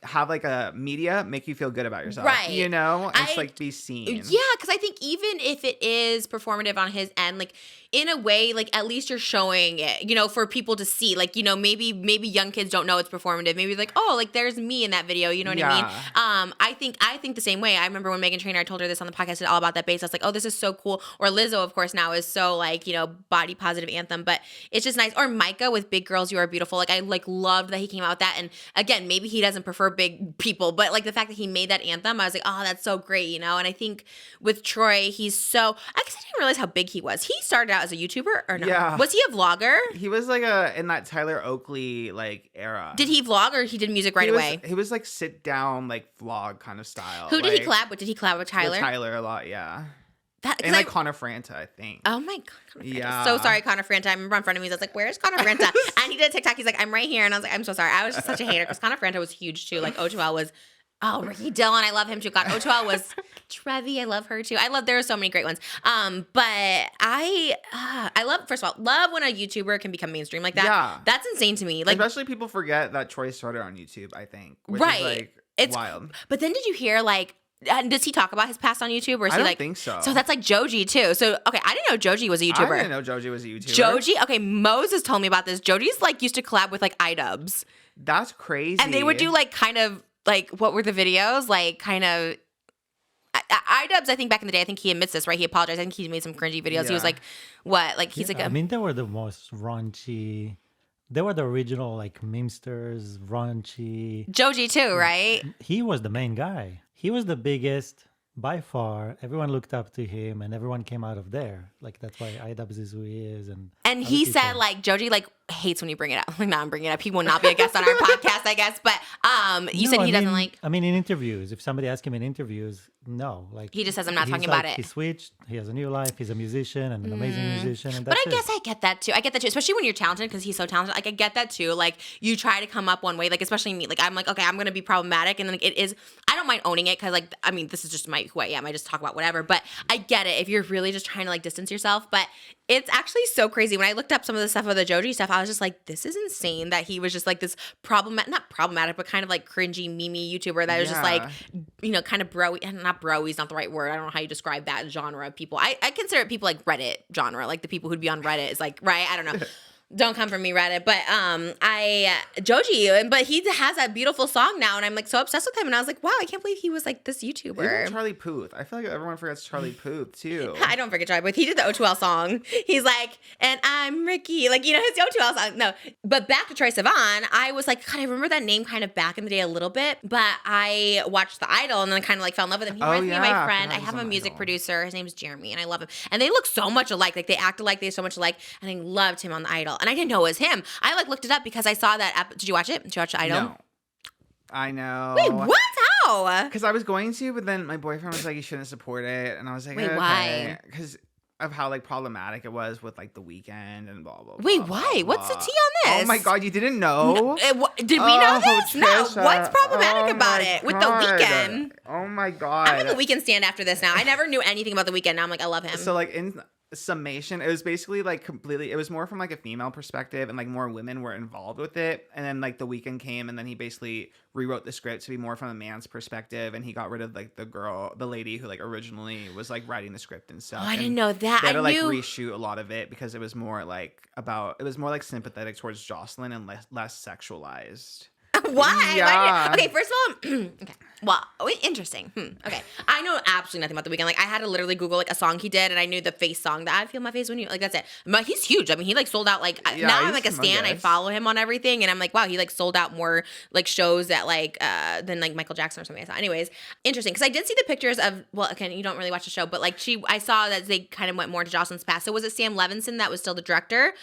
have like a media make you feel good about yourself, right? You know, it's like be seen. Yeah, because I think even if it is performative on his end, like in a way, like at least you're showing it, you know, for people to see. Like, you know, maybe young kids don't know it's performative. Maybe like, oh, like there's me in that video. You know what I mean? I think the same way. I remember when Meghan Trainor, I told her this on the podcast, all about that bass. I was like, oh, this is so cool. Or Lizzo, of course, now is so like, you know, body positive anthem, but it's just nice. Or Micah with Big Girls You Are Beautiful. Like I like loved that he came out with that. And again, maybe he doesn't prefer big people, but like the fact that he made that anthem, I was like, oh, that's so great, you know? And I think with Troye, he's so, I guess I didn't realize how big he was. He started out as a YouTuber or no? Yeah. Was he a vlogger? He was like in that Tyler Oakley like era. Did he vlog or he did music right away? He was like sit down like vlog kind of style. Who did he collab with? Did he collab with Tyler? With Tyler a lot, yeah. And like Connor Franta, I think. Oh my God, Connor Franta. Yeah. So sorry, Connor Franta. I remember in front of me, I was like, where's Connor Franta? And he did a TikTok. He's like, I'm right here. And I was like, I'm so sorry. I was just such a hater because Connor Franta was huge too. Like O2L was, Ricky Dillon. I love him too. God, O2L was Trevi. I love her too. There are so many great ones. But I love, first of all, love when a YouTuber can become mainstream like that. Yeah. That's insane to me. Like, especially people forget that Troye started on YouTube, I think. Which right. Is like it's wild. But then did you hear like, does he talk about his past on YouTube, or is I he don't like? Think so. So that's like Joji too. So okay, I didn't know Joji was a YouTuber. I didn't know Joji was a YouTuber. Joji, okay, Moses told me about this. Joji's like used to collab with like iDubbbz. That's crazy. And they would do like kind of like, what were the videos like? Kind of iDubbbz. I think back in the day, I think he admits this, right? He apologized. I think he made some cringy videos. Yeah. He was like, what? Like he's like. I mean, they were the most raunchy. They were the original like memesters, raunchy. Joji too, right? He was the main guy. He was the biggest. by far, everyone looked up to him, and everyone came out of there. Like that's why IDubbbz is who he is, and other he said people. like Joji like hates when you bring it up. Like, no, I'm bringing it up. He will not be a guest on our podcast, I guess. But you said he doesn't like. I mean, in interviews, if somebody asks him in interviews, no, like He just says, I'm not he's talking like, about it. He switched. He has a new life. He's a musician and an amazing musician. And But that's I guess it. I get that too. I get that too, especially when you're talented because he's so talented. Like I get that too. Like you try to come up one way, like especially me. Like I'm like, okay, I'm gonna be problematic, and then like, it is. I don't mind owning it because like I mean, this is just who I am. I just talk about whatever. But I get it if you're really just trying to like distance yourself. But it's actually so crazy. When I looked up some of the stuff of the Joji stuff, I was just like, this is insane that he was just like this not problematic, but kind of like cringy, memey YouTuber that was just like, you know, kind of bro, and not bro, he's not the right word. I don't know how you describe that genre of people. I consider it people like Reddit genre, like the people who'd be on Reddit is like, right? I don't know. Don't come from me, Reddit. But Joji, but he has that beautiful song now, and I'm like so obsessed with him. And I was like, wow, I can't believe he was like this YouTuber. Even Charlie Puth. I feel like everyone forgets Charlie Puth too. I don't forget Charlie Puth. He did the O2L song. He's like, and I'm Ricky. Like, you know, his O2L song. No. But back to Troye Sivan, I was like, God, I remember that name kind of back in the day a little bit. But I watched The Idol and then kind of like fell in love with him. He reminds me of my friend. I have a music producer. His name's Jeremy, and I love him. And they look so much alike. Like, they act alike. They're so much alike. And I loved him on The Idol. And I didn't know it was him. I like looked it up because I saw that. Did you watch it? Did you watch The Idol? No. I know. Wait, what? How? Because I was going to, but then my boyfriend was like, you shouldn't support it. And I was like, Wait, okay. why? Because of how like problematic it was with like The Weeknd and blah, blah, blah. Wait, blah, why? blah. What's the tea on this? Oh my God, you didn't know? Did we know this? Trisha. No. What's problematic about my it with The God. Weeknd? Oh my God. I'm in The Weeknd stand after this now. I never knew anything about The Weeknd. Now I'm like, I love him. So like in summation, it was basically like completely, it was more from like a female perspective, and like more women were involved with it. And then like The Weeknd came, and then he basically rewrote the script to be more from a man's perspective, and he got rid of like the lady who like originally was like writing the script and stuff. Oh, I And didn't know that. they had to I like knew. reshoot a lot of it because it was more like sympathetic towards Jocelyn and less sexualized. Why? Yeah. Okay, first of all, okay. Well, interesting. Okay, I know absolutely nothing about The Weeknd. Like, I had to literally Google like a song he did, and I knew the face song that I feel my face when you like. That's it. But he's huge. I mean, he like sold out. Like now I'm like a stan. I follow him on everything, and I'm like, wow, he like sold out more like shows that like than like Michael Jackson or something. I saw. Anyways, interesting because I did see the pictures of. Well, again, you don't really watch the show, but like I saw that they kind of went more into Jocelyn's past. So was it Sam Levinson that was still the director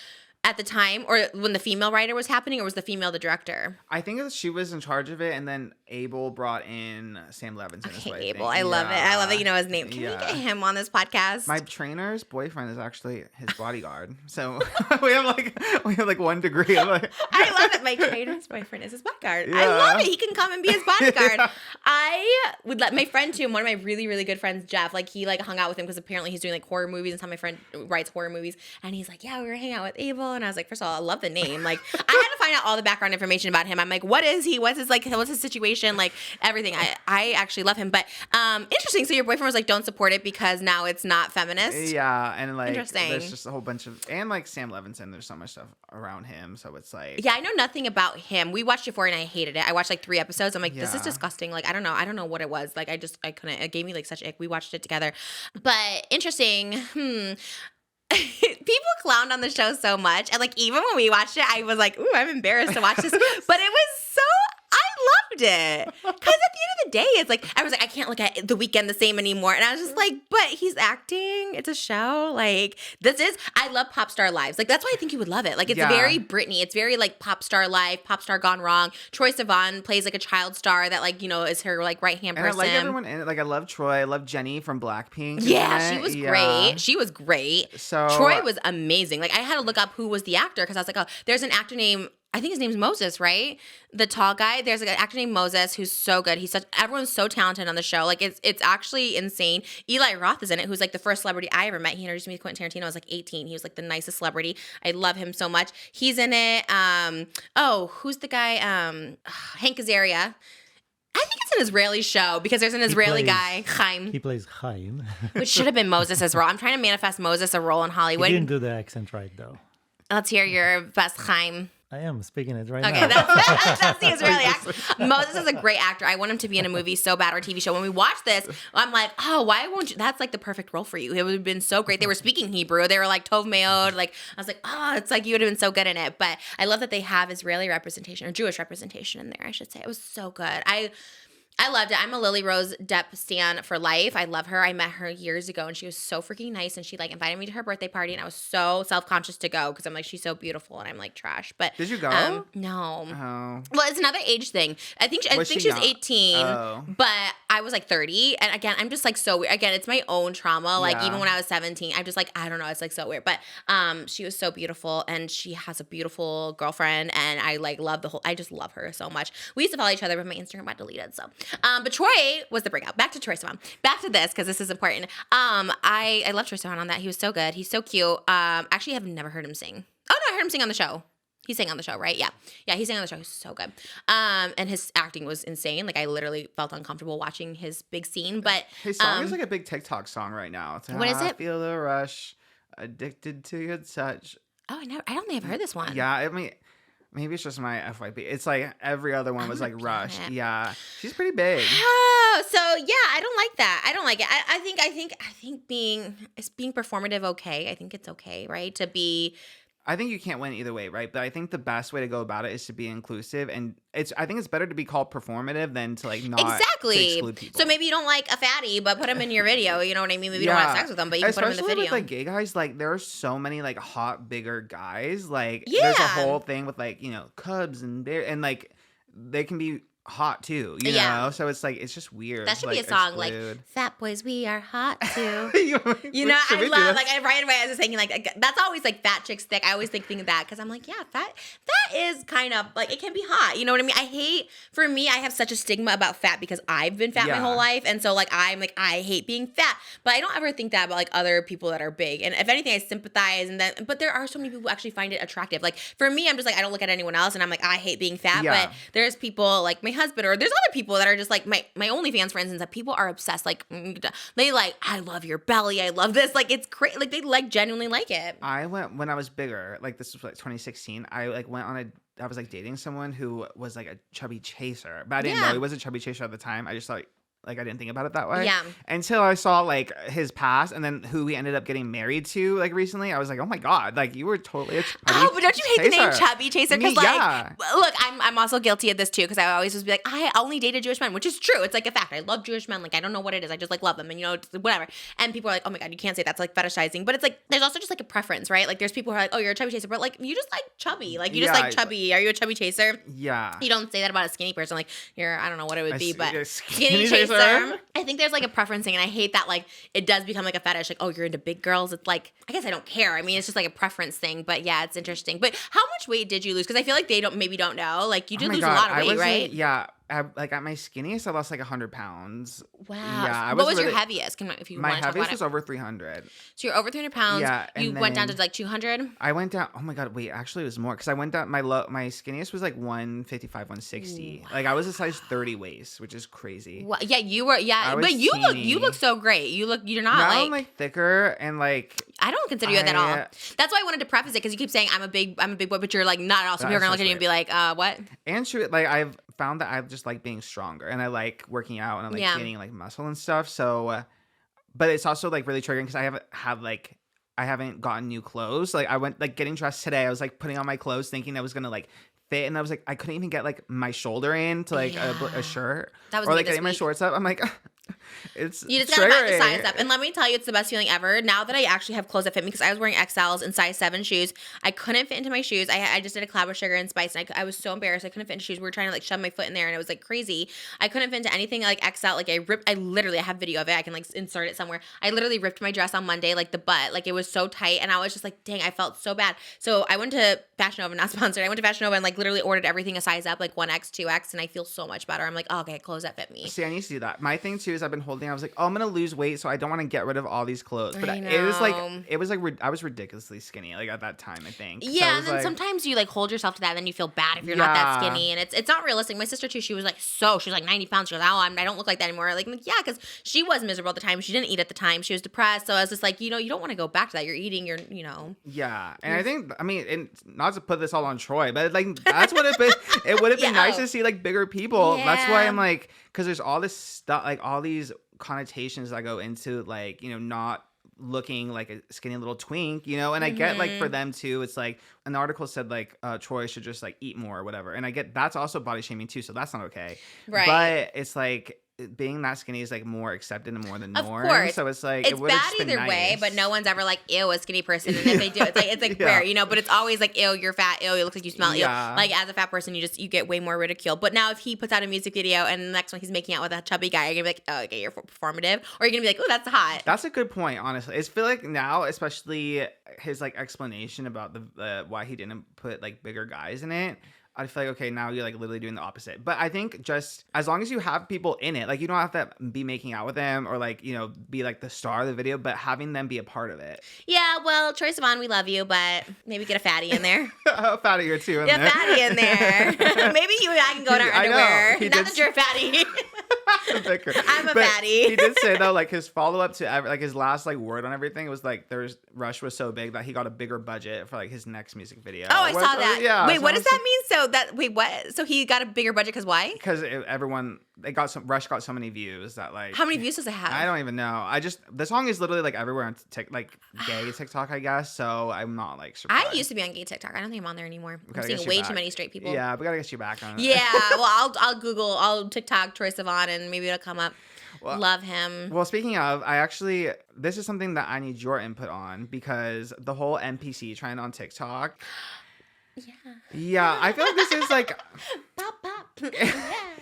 at the time, or when the female writer was happening, or was the female the director? I think that she was in charge of it, and then Abel brought in Sam Levinson. Okay, Abel, I love it. I love that you know his name. Can we get him on this podcast? My trainer's boyfriend is actually his bodyguard, so we have like 1 degree. I love it. My trainer's boyfriend is his bodyguard. Yeah. I love it. He can come and be his bodyguard. Yeah. I would let my friend too. One of my really, really good friends, Jeff, like he like hung out with him because apparently he's doing like horror movies, and some of my friend writes horror movies, and he's like, yeah, we were hanging out with Abel, and I was like, first of all, I love the name. Like I had to find out all the background information about him. I'm like, what is he? What's his situation? Like everything. I actually love him. But interesting. So your boyfriend was like, don't support it because now it's not feminist. Yeah, and like Interesting. there's just a whole bunch of, and like Sam Levinson, there's so much stuff around him, so it's like, Yeah, I know nothing about him. We watched Euphoria and I hated it. I watched like 3 episodes. I'm like, this is Yeah. disgusting. Like, I don't know what it was. Like, I couldn't. It gave me like such ick. We watched it together. But interesting. People clowned on the show so much. And like, even when we watched it, I was like, ooh, I'm embarrassed to watch this. But it was so, I loved it. Because at the end of the day, it's like, I was like, I can't look at The Weeknd the same anymore. And I was just like, but he's acting. It's a show. Like, I love pop star lives. Like, that's why I think you would love it. Like, it's very Britney. It's very like pop star life, pop star gone wrong. Troye Sivan plays like a child star that like, you know, is her like right-hand person. And I like everyone in it. Like I love Troy. I love Jenny from Blackpink. Yeah, she was great. She was great. So Troye was amazing. Like I had to look up who was the actor because I was like, oh, there's an actor named, I think his name's Moses, right? The tall guy. There's like an actor named Moses who's so good. Everyone's so talented on the show. Like it's actually insane. Eli Roth is in it, who's like the first celebrity I ever met. He introduced me to Quentin Tarantino. I was like 18. He was like the nicest celebrity. I love him so much. He's in it. Who's the guy? Hank Azaria. I think it's an Israeli show because there's an Israeli guy, Chaim. He plays Chaim. Which should have been Moses' role. I'm trying to manifest Moses a role in Hollywood. He didn't do the accent right, though. Let's hear your best Chaim. I am speaking it right Okay, now. that's the Israeli accent. Moses is a great actor. I want him to be in a movie so bad or a TV show. When we watched this, I'm like, oh, why won't you? That's like the perfect role for you. It would have been so great. They were speaking Hebrew. They were like Tov Meod. Like I was like, oh, it's like you would have been so good in it. But I love that they have Israeli representation or Jewish representation in there, I should say. It was so good. I loved it. I'm a Lily Rose Depp stan for life. I love her. I met her years ago, and she was so freaking nice. And she like invited me to her birthday party, and I was so self-conscious to go because I'm like, she's so beautiful, and I'm like trash. But did you go? No. Oh. Well, it's another age thing. I think she was 18, but I was like 30. And again, I'm just like so weird. Again, it's my own trauma. Like even when I was 17, I'm just like, I don't know. It's like so weird. But she was so beautiful, and she has a beautiful girlfriend, and I like love I just love her so much. We used to follow each other, but my Instagram got deleted. So, but Troye was the breakout. Back to Troye Sivan. Back to this because this is important. I love Troye Sivan on that. He was so good. He's so cute. Actually, I've never heard him sing. Oh no, I heard him sing on the show. He sang on the show, right? Yeah. Yeah, he sang on the show. He was so good. And his acting was insane. Like, I literally felt uncomfortable watching his big scene. But his song is like a big TikTok song right now. It's like, what is it? Feel the rush, addicted to your touch. Oh, I don't think I've heard this one. Yeah, I mean, maybe it's just my FYP. It's like every other one was like Rush. Yeah, she's pretty big. Oh, so yeah, I don't like that. I don't like it. I think being performative okay. I think it's okay, right? To be. I think you can't win either way, right? But I think the best way to go about it is to be inclusive, and I think it's better to be called performative than to like not exactly to exclude people. So maybe you don't like a fatty, but put him in your video. You know what I mean? Maybe you don't have sex with them, but you can put him in the video. Especially with like gay guys, like there are so many like hot bigger guys. Like there's a whole thing with like cubs and bear, and like they can be hot too, you know? So it's like, it's just weird. That should be a song like, Fat Boys, We Are Hot Too. You know, I love, like, right away I was just thinking, like, that's always like fat chicks thick. I always think of that because I'm like, yeah, that is kind of like, it can be hot. You know what I mean? For me, I have such a stigma about fat because I've been fat my whole life. And so, like, I'm like, I hate being fat. But I don't ever think that about, like, other people that are big. And if anything, I sympathize. But there are so many people who actually find it attractive. Like, for me, I'm just like, I don't look at anyone else. And I'm like, I hate being fat. Yeah. But there's people like my husband, or there's other people that are just like my OnlyFans, for instance, that people are obsessed. Like, they like, I love your belly. I love this. Like, it's crazy. Like, they like genuinely like it. I went when I was bigger, like this was like 2016. I like went on I was like dating someone who was like a chubby chaser, but I didn't know he was a chubby chaser at the time. I just thought, like, I didn't think about it that way. Yeah. Until I saw, like, his past and then who he ended up getting married to, like, recently. I was like, oh, my God. Like, you were totally a chubby but don't you hate the name chubby chaser? Because, like, yeah. Look, I'm also guilty of this, too, because I always just be like, I only dated Jewish men, which is true. It's, like, a fact. I love Jewish men. Like, I don't know what it is. I just, like, love them. And, whatever. And people are like, oh, my God, you can't say that's, like, fetishizing. But it's, like, there's also just, like, a preference, right? Like, there's people who are like, oh, you're a chubby chaser. But, like, you just like chubby. Like, you just like chubby. Are you a chubby chaser? Yeah. You don't say that about a skinny person. Like, I don't know what it would be, but skinny chaser. I think there's like a preference thing, and I hate that like it does become like a fetish. Like, oh, you're into big girls. It's like, I guess I don't care. I mean, it's just like a preference thing. But yeah, it's interesting. But how much weight did you lose? Because I feel like they don't know. Like, you did lose a lot of weight, right? Yeah. Like at my skinniest, I lost like 100 pounds. Wow. Yeah. What was your heaviest? If you my want to talk heaviest about was over 300. So you're over 300 pounds. Yeah. You went down to like 200. I went down. Oh my God. Wait. Actually, it was more because I went down. My skinniest was like 155, 160. Wow. Like I was a size 30 waist, which is crazy. Well, yeah, you were. Yeah, but you look so great. You're not now like. I'm like thicker and like. I don't consider you that at all. That's why I wanted to preface it because you keep saying I'm a big boy, but you're like not at all. So people are gonna look at you and be like, what? And true. Like I've found that I just like being stronger and I like working out and I like gaining like muscle and stuff. So, but it's also like really triggering because I haven't gotten new clothes. Like I went like getting dressed today. I was like putting on my clothes thinking I was gonna like fit, and I was like I couldn't even get like my shoulder in to like a shirt or like getting my shorts up. I'm like. You just gotta back the size up, and let me tell you, it's the best feeling ever. Now that I actually have clothes that fit me, because I was wearing XLs and size 7 shoes, I couldn't fit into my shoes. I just did a collab with Sugar and Spice, and I was so embarrassed. I couldn't fit into shoes. We were trying to like shove my foot in there, and it was like crazy. I couldn't fit into anything like XL. Like I literally have video of it. I can like insert it somewhere. I literally ripped my dress on Monday, like the butt, like it was so tight, and I was just like, dang, I felt so bad. So I went to Fashion Nova, not sponsored. I went to Fashion Nova and like literally ordered everything a size up, like 1X, 2X, and I feel so much better. I'm like, oh, okay, clothes that fit me. See, I need to do that. My thing too is I've been holding. I was like, oh, I'm gonna lose weight, so I don't want to get rid of all these clothes. But it was like I was ridiculously skinny like at that time, I think. Yeah, and then like, sometimes you like hold yourself to that, and then you feel bad if you're not that skinny, and it's not realistic. My sister too, she was like 90 pounds. She goes, oh, I don't look like that anymore. Like yeah, because she was miserable at the time. She didn't eat at the time. She was depressed. So I was just like, you don't want to go back to that. You're eating. Yeah, and I think and not to put this all on Troye, but like that's what it would have been nice to see like bigger people. Yeah. That's why I'm like, because there's all this stuff, like all these connotations that go into like not looking like a skinny little twink, you know? And I get like for them too, it's like an article said like Troye should just like eat more or whatever. And I get that's also body shaming too, so that's not okay. Right. But it's like being that skinny is like more accepted and more the norm. Of course. So it's like it's bad either way, but no one's ever like, ew, a skinny person. And if they do, it's like rare, you know, but it's always like, ew, you're fat, ew, you look like you smell, ew. Like as a fat person, you get way more ridiculed. But now if he puts out a music video and the next one he's making out with a chubby guy, you're gonna be like, oh, okay, you're performative. Or you're gonna be like, oh, that's hot. That's a good point, honestly. I feel like now, especially his like explanation about the why he didn't put like bigger guys in it, I feel like, okay, now you're like literally doing the opposite. But I think just as long as you have people in it, like you don't have to be making out with them or like, you know, be like the star of the video, but having them be a part of it. Yeah, well, Troye Sivan, we love you, but maybe get a fatty in there. A fatty or two in there. A fatty in there. Maybe you and I can go in our underwear. Not that you're a fatty. I'm a fatty. He did say though, like his follow-up to like his last like word on everything was like Rush was so big that he got a bigger budget for like his next music video. Oh, I saw that. Yeah. Wait, what does that mean? What? So he got a bigger budget because why? Because Rush got so many views that like. How many views does it have? I don't even know. The song is literally like everywhere on like gay TikTok, I guess. So I'm not like surprised. I used to be on gay TikTok. I don't think I'm on there anymore. I'm seeing way too many straight people. Yeah, we gotta get you back on it. Yeah, well, I'll TikTok Troye Sivan and maybe it'll come up. Well, love him. Well, speaking of, this is something that I need your input on because the whole NPC trend on TikTok. Yeah, I feel like this is like pop.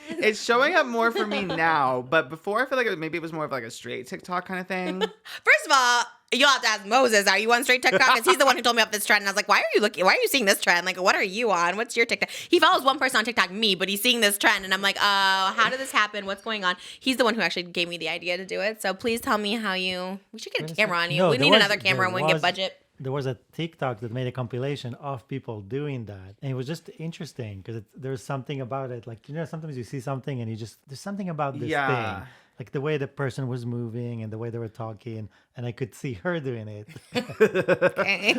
It's showing up more for me now, but before I feel like maybe it was more of like a straight TikTok kind of thing. First of all, you'll have to ask Moses, are you on straight TikTok? Because he's the one who told me about this trend. And I was like, why are you seeing this trend? Like, what are you on? What's your TikTok? He follows one person on TikTok, me, but he's seeing this trend. And I'm like, oh, how did this happen? What's going on? He's the one who actually gave me the idea to do it. So please tell me we should get a camera on you. No, we need another camera when we get budget. There was a TikTok that made a compilation of people doing that. And it was just interesting because there's something about it. Like, you know, sometimes you see something and there's something about this thing. Like the way the person was moving and the way they were talking. And I could see her doing it. Okay.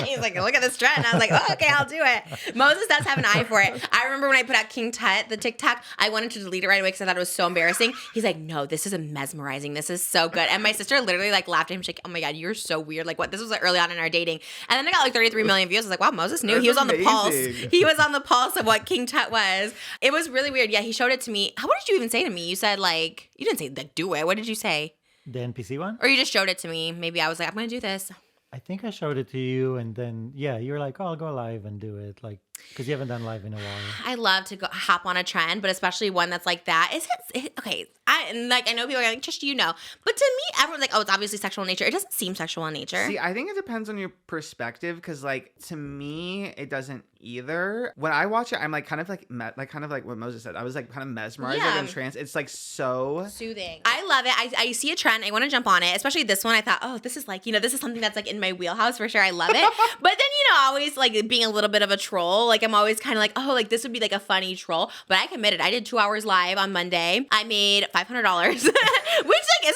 He's like, look at this trend. And I was like, oh, okay, I'll do it. Moses does have an eye for it. I remember when I put out King Tut, the TikTok, I wanted to delete it right away because I thought it was so embarrassing. He's like, no, this is mesmerizing. This is so good. And my sister literally like laughed at him. She's like, oh my God, you're so weird. Like what? This was like early on in our dating. And then I got like 33 million views. I was like, wow, Moses knew. He was on the pulse. He was on the pulse of what King Tut was. It was really weird. Yeah, he showed it to me. What did you even say to me? You said like, you didn't say like do it. What did you say? The NPC one? Or you just showed it to me. Maybe I was like, I'm going to do this. I think I showed it to you, and then, yeah, you were like, oh, I'll go live and do it. Like, because you haven't done live in a while. I love to hop on a trend, but especially one that's like that. Okay, I know people are like, just you know. But to me, everyone's like, oh, it's obviously sexual in nature. It doesn't seem sexual in nature. See, I think it depends on your perspective, because, like, to me, it doesn't either. When I watch it, I'm like kind of like what Moses said. I was like kind of mesmerized in trance. It's like so soothing. I love it. I see a trend. I want to jump on it. Especially this one. I thought, oh, this is like, you know, this is something that's like in my wheelhouse for sure. I love it. But then, you know, always like being a little bit of a troll. Like I'm always kind of like, oh, like this would be like a funny troll. But I committed. I did 2 hours live on Monday. I made $500, which like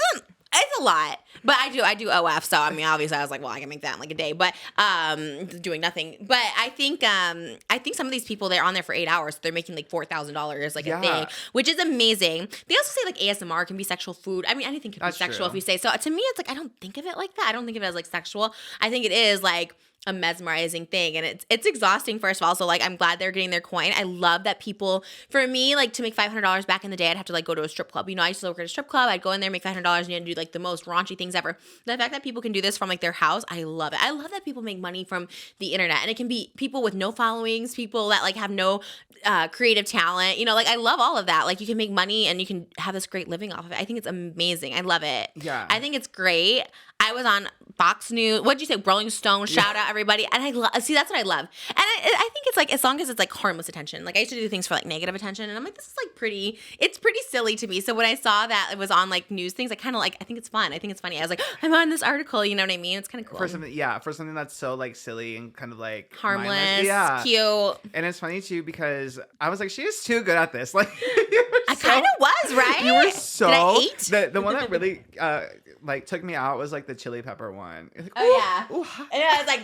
it's a lot. But I do OF, so I mean, obviously, I was like, well, I can make that in like a day, but doing nothing. But I think some of these people, they're on there for 8 hours, so they're making like $4,000 like a thing, which is amazing. They also say like ASMR can be sexual food. I mean, anything can be sexual if you say so. To me, it's like I don't think of it like that. I don't think of it as like sexual. I think it is like a mesmerizing thing, and it's exhausting, first of all, so like I'm glad they're getting their coin. I love that people, for me, like to make $500 back in the day, I'd have to like go to a strip club. You know, I used to work at a strip club. I'd go in there, make $500, and you had to do like the most raunchy things ever. The fact that people can do this from like their house, I love it. I love that people make money from the internet, and it can be people with no followings, people that like have no creative talent, you know, like I love all of that. Like you can make money and you can have this great living off of it. I think it's amazing. I love it. Yeah, I think it's great. I was on Fox News. What'd you say? Rolling Stone. Shout out everybody. And I see, that's what I love. And I think it's like, as long as it's like harmless attention. Like I used to do things for like negative attention, and I'm like, this is like it's pretty silly to me. So when I saw that it was on like news things, I kind of like, I think it's fun. I think it's funny. I was like, I'm on this article. You know what I mean? It's kind of cool. For something that's so like silly and kind of like harmless, cute. And it's funny too because I was like, she is too good at this. Like I kind of was, right? You were so. Did I eat? The one that really like took me out was like the chili pepper one. Like, oh yeah. Ooh. And I was like,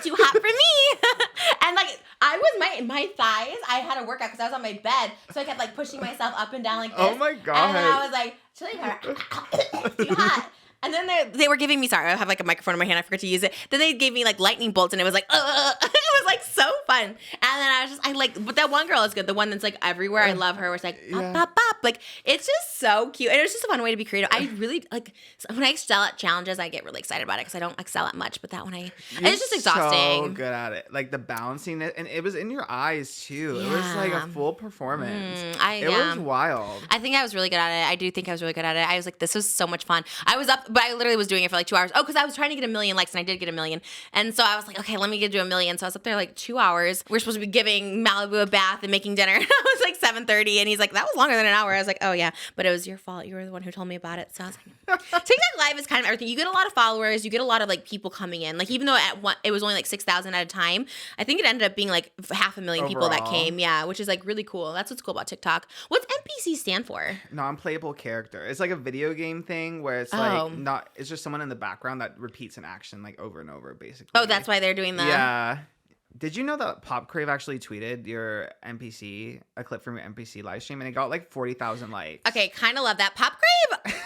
too hot for me. And like I was my thighs, I had to work out because I was on my bed, so I kept like pushing myself up and down like this. Oh my God. And then I was like, chili pepper, too hot. And then they were giving me, sorry, I have like a microphone in my hand. I forgot to use it. Then they gave me like lightning bolts and it was like, it was like so fun. And then but that one girl is good. The one that's like everywhere. I love her. Where it's like, pop, pop, pop. Like, it's just so cute. And it was just a fun way to be creative. I really, like, when I excel at challenges, I get really excited about it because I don't excel at much. But that one, it's just exhausting. So good at it. Like the balancing it. And it was in your eyes too. Yeah. It was like a full performance. It was wild. I think I was really good at it. I do think I was really good at it. I was like, this was so much fun. I was up, but I literally was doing it for like 2 hours. Oh, because I was trying to get 1 million likes and I did get 1 million. And so I was like, okay, let me get to 1 million. So I was up there like 2 hours. We're supposed to be giving Malibu a bath and making dinner. And I was like 7:30 and he's like, that was longer than an hour. I was like, oh yeah, but it was your fault. You were the one who told me about it. So I was like, TikTok Live is kind of everything. You get a lot of followers. You get a lot of like people coming in. Like even though it was only like 6,000 at a time, I think it ended up being like 500,000 people that came. Yeah, which is like really cool. That's what's cool about TikTok. What's NPC stand for? Non-playable character. It's like a video game thing where it's like it's just someone in the background that repeats an action like over and over basically. Oh, that's why they're doing that. Yeah. Did you know that Pop Crave actually tweeted your NPC, a clip from your NPC live stream, and it got like 40,000 likes? Okay, kind of love that. Pop Crave,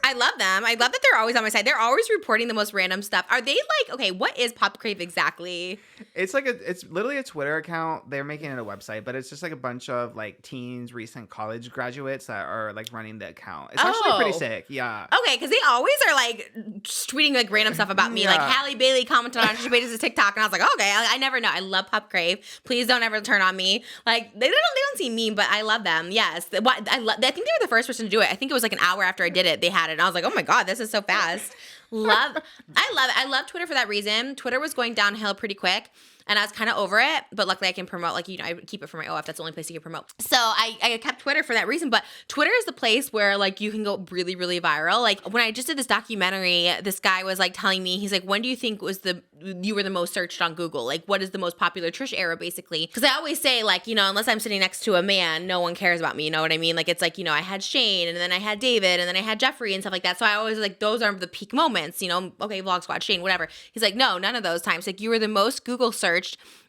I love them. I love that they're always on my side. They're always reporting the most random stuff. Are they like, okay, what is Pop Crave exactly? It's like it's literally a Twitter account. They're making it a website, but it's just like a bunch of like teens, recent college graduates that are like running the account. It's actually pretty sick. Yeah. Okay, because they always are like tweeting like random stuff about me. Like Halle Bailey commented on Trisha Paytas' TikTok, and I was like, okay, I never know. I love Pop Crave. Please don't ever turn on me. Like they don't seem mean, but I love them. Yes, I think they were the first person to do it. I think it was like an hour after I did it, they had it. And I was like, oh my God, this is so fast. I love it. I love Twitter for that reason. Twitter was going downhill pretty quick. And I was kind of over it, but luckily I can promote, like, I keep it for my OF. That's the only place you can promote. So I kept Twitter for that reason, but Twitter is the place where, like, you can go really, really viral. Like, when I just did this documentary, this guy was, like, telling me, he's like, when do you think you were the most searched on Google? Like, what is the most popular Trish era, basically? Because I always say, like, unless I'm sitting next to a man, no one cares about me, you know what I mean? Like, it's like, I had Shane, and then I had David, and then I had Jeffrey, and stuff like that. So I always, like, those are the peak moments, okay, Vlog Squad, Shane, whatever. He's like, no, none of those times. Like, you were the most Google searched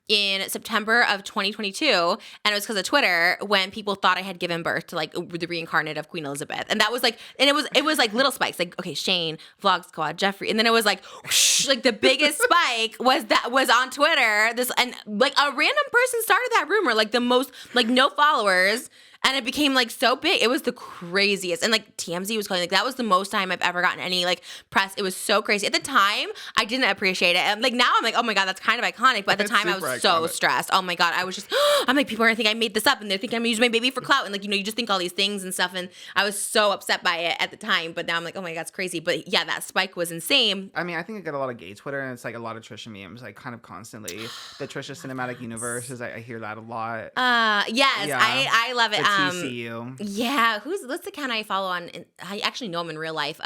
in September of 2022, and it was because of Twitter when people thought I had given birth to like the reincarnate of Queen Elizabeth, and that was like, and it was like little spikes, like okay, Shane, Vlog Squad, Jeffrey, and then it was like, whoosh, like the biggest spike was on Twitter. This and like a random person started that rumor, like the most like no followers. And it became like so big. It was the craziest. And like TMZ was calling, like that was the most time I've ever gotten any like press. It was so crazy. At the time, I didn't appreciate it. And like now I'm like, oh my God, that's kind of iconic. But at the time I was so stressed. Oh my God. I was just, I'm like, people are gonna think I made this up and they're thinking I'm using my baby for clout. And like, you just think all these things and stuff. And I was so upset by it at the time. But now I'm like, oh my God, it's crazy. But yeah, that spike was insane. I mean, I think I get a lot of gay Twitter and it's like a lot of Trisha memes, like kind of constantly. The Trisha cinematic universe, I hear that a lot. Yes, yeah. I love it. TCU. Yeah, what's the account I follow on? I actually know him in real life.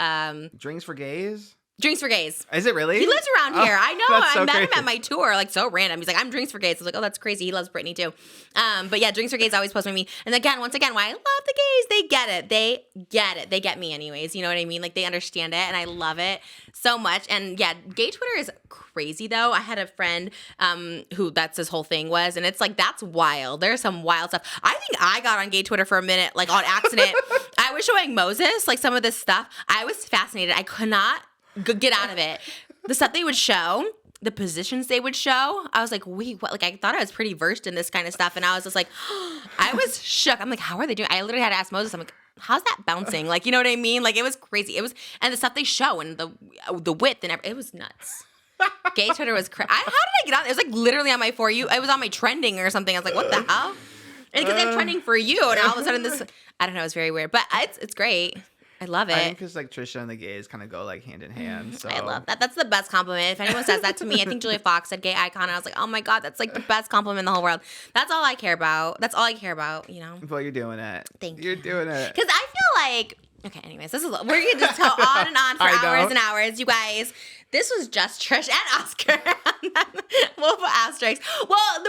Drinks for Gays? Drinks for Gays. Is it really? He lives around here. I know. I met crazy. him at my tour, like so random. He's like, I'm Drinks for Gays. I was like, oh, that's crazy. He loves Britney too. But yeah, Drinks for Gays always posts me. And once again, why I love the gays, they get it. They get me anyways. You know what I mean? Like they understand it and I love it so much. And yeah, gay Twitter is crazy though. I had a friend who that's his whole thing was, and it's like, that's wild. There's some wild stuff. I think I got on gay Twitter for a minute, like on accident. I was showing Moses, like some of this stuff. I was fascinated. I could not get out of it. The stuff they would show, the positions they would show, I was like, wait, what? Like, I thought I was pretty versed in this kind of stuff. And I was just like, I was shook. I'm like, how are they doing? I literally had to ask Moses, I'm like, how's that bouncing? Like, you know what I mean? Like, it was crazy. And the stuff they show and the width and everything, it was nuts. Gay Twitter was crazy. How did I get on? It was like literally on my For You. It was on my trending or something. I was like, what the hell? And because I'm trending For You. And all of a sudden this, I don't know, it's very weird. But it's great. I love it. I think because like Trisha and the gays kind of go like hand in hand. So I love that. That's the best compliment. If anyone says that to me, I think Julia Fox said gay icon. And I was like, oh my God, that's like the best compliment in the whole world. That's all I care about. That's all I care about, Well, you're doing it. Thank you. You're doing it. Because I feel like, okay, anyways, we're going to just tell on and on for hours and hours. You guys, this was just Trish and Oscar. We'll put asterisks. Well,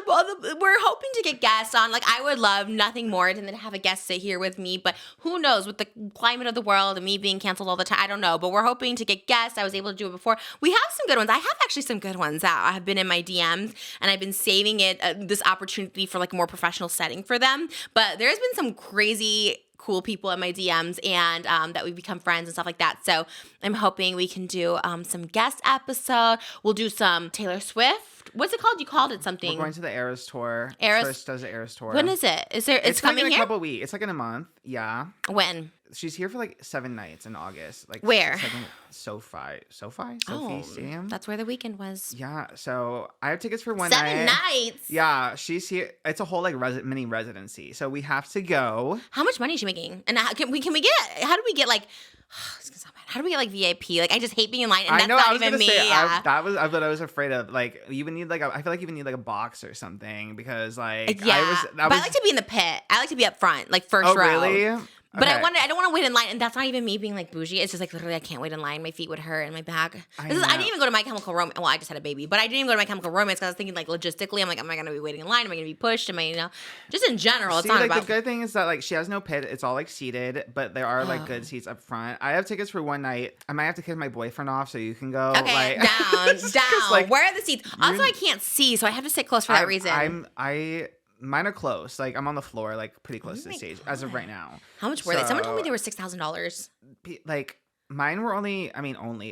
we're hoping to get guests on. Like, I would love nothing more than to have a guest sit here with me. But who knows, with the climate of the world and me being canceled all the time, I don't know. But we're hoping to get guests. I was able to do it before. We have some good ones. I have actually some good ones that have been in my DMs. And I've been saving this opportunity for like a more professional setting for them. But there's been some crazy cool people in my DMs and that we become friends and stuff like that. So I'm hoping we can do some guest episode. We'll do some Taylor Swift. What's it called? You called it something. We're going to the Eras tour. Eras Trish does the Eras tour. When is it? It's coming like in here? a couple weeks. It's like in a month. Yeah. When? She's here for like 7 nights in August. Like where? Sophie Stadium. That's where the weekend was. Yeah. So I have tickets for 1 7 night. nights. Yeah, she's here. It's a whole like mini residency. So we have to go. How much money is she making? And how do we get like? It's gonna sound bad. How do we get like VIP? Like I just hate being in line, and that's not even me. That was what I was afraid of. Like you would need like I feel like you would need like a box or something because like but I like to be in the pit. I like to be up front, like first row. Oh really? But I don't want to wait in line, and that's not even me being like bougie. It's just like literally I can't wait in line. My feet would hurt and my back. I didn't even go to My Chemical Romance. Well, I just had a baby, but I didn't even go to My Chemical Romance because I was thinking like logistically. I'm like, am I going to be waiting in line? Am I going to be pushed? Am I, just in general? It's not like about. The good thing is that like she has no pit. It's all like seated, but there are like good seats up front. I have tickets for 1 night. I might have to kick my boyfriend off so you can go. Okay, like, down. Like, where are the seats? Also, I can't see, so I have to sit close for that reason. Mine are close. Like I'm on the floor, like pretty close to the stage as of right now. How much were they? Someone told me they were $6,000. Like mine were only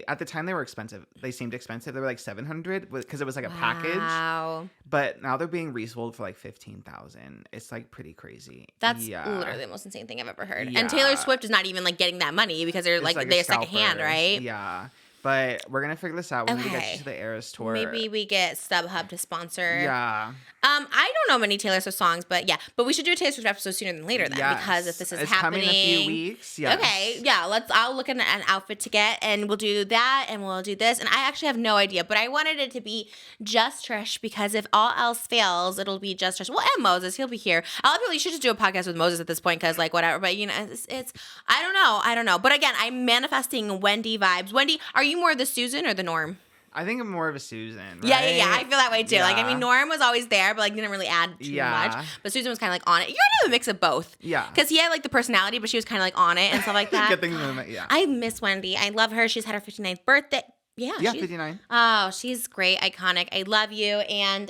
at the time they were expensive. They seemed expensive. They were like $700 because it was like a package. Wow. But now they're being resold for like $15,000. It's like pretty crazy. That's literally the most insane thing I've ever heard. Yeah. And Taylor Swift is not even like getting that money because they're they're secondhand, right? Yeah. But we're gonna figure this out. We need to get you to the Eras tour. Maybe we get StubHub to sponsor. Yeah. I don't know many Taylor Swift songs, but yeah. But we should do a Taylor Swift episode sooner than later then, because if this is happening, coming in a few weeks. Yes. Okay, yeah. I'll look at an outfit to get, and we'll do that, and we'll do this. And I actually have no idea, but I wanted it to be just Trish because if all else fails, it'll be just Trish. Well, and Moses, he'll be here. You should just do a podcast with Moses at this point, because like whatever. But it's I don't know. But again, I'm manifesting Wendy vibes. Wendy, are you more the Susan or the Norm? I think I'm more of a Susan. Right? Yeah. I feel that way too. Yeah. Like, I mean, Norm was always there, but like didn't really add too much. But Susan was kind of like on it. You gotta have a mix of both. Yeah. Because he had like the personality, but she was kind of like on it and stuff like that. Get things moving. Yeah. I miss Wendy. I love her. She's had her 59th birthday. Yeah, 59. Oh, she's great, iconic. I love you, and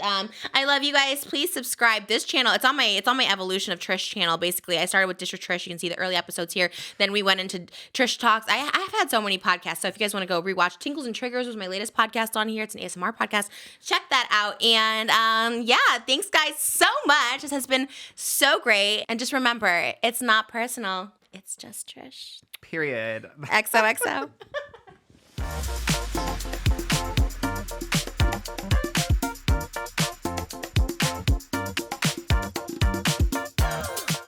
I love you guys. Please subscribe. This channel, it's on my Evolution of Trish channel. Basically, I started with Dish with Trish. You can see the early episodes here. Then we went into Trish Talks. I've had so many podcasts. So if you guys want to go rewatch, Tinkles and Triggers was my latest podcast on here. It's an ASMR podcast. Check that out. And thanks guys so much. This has been so great. And just remember, it's not personal. It's just Trish. Period. XOXO.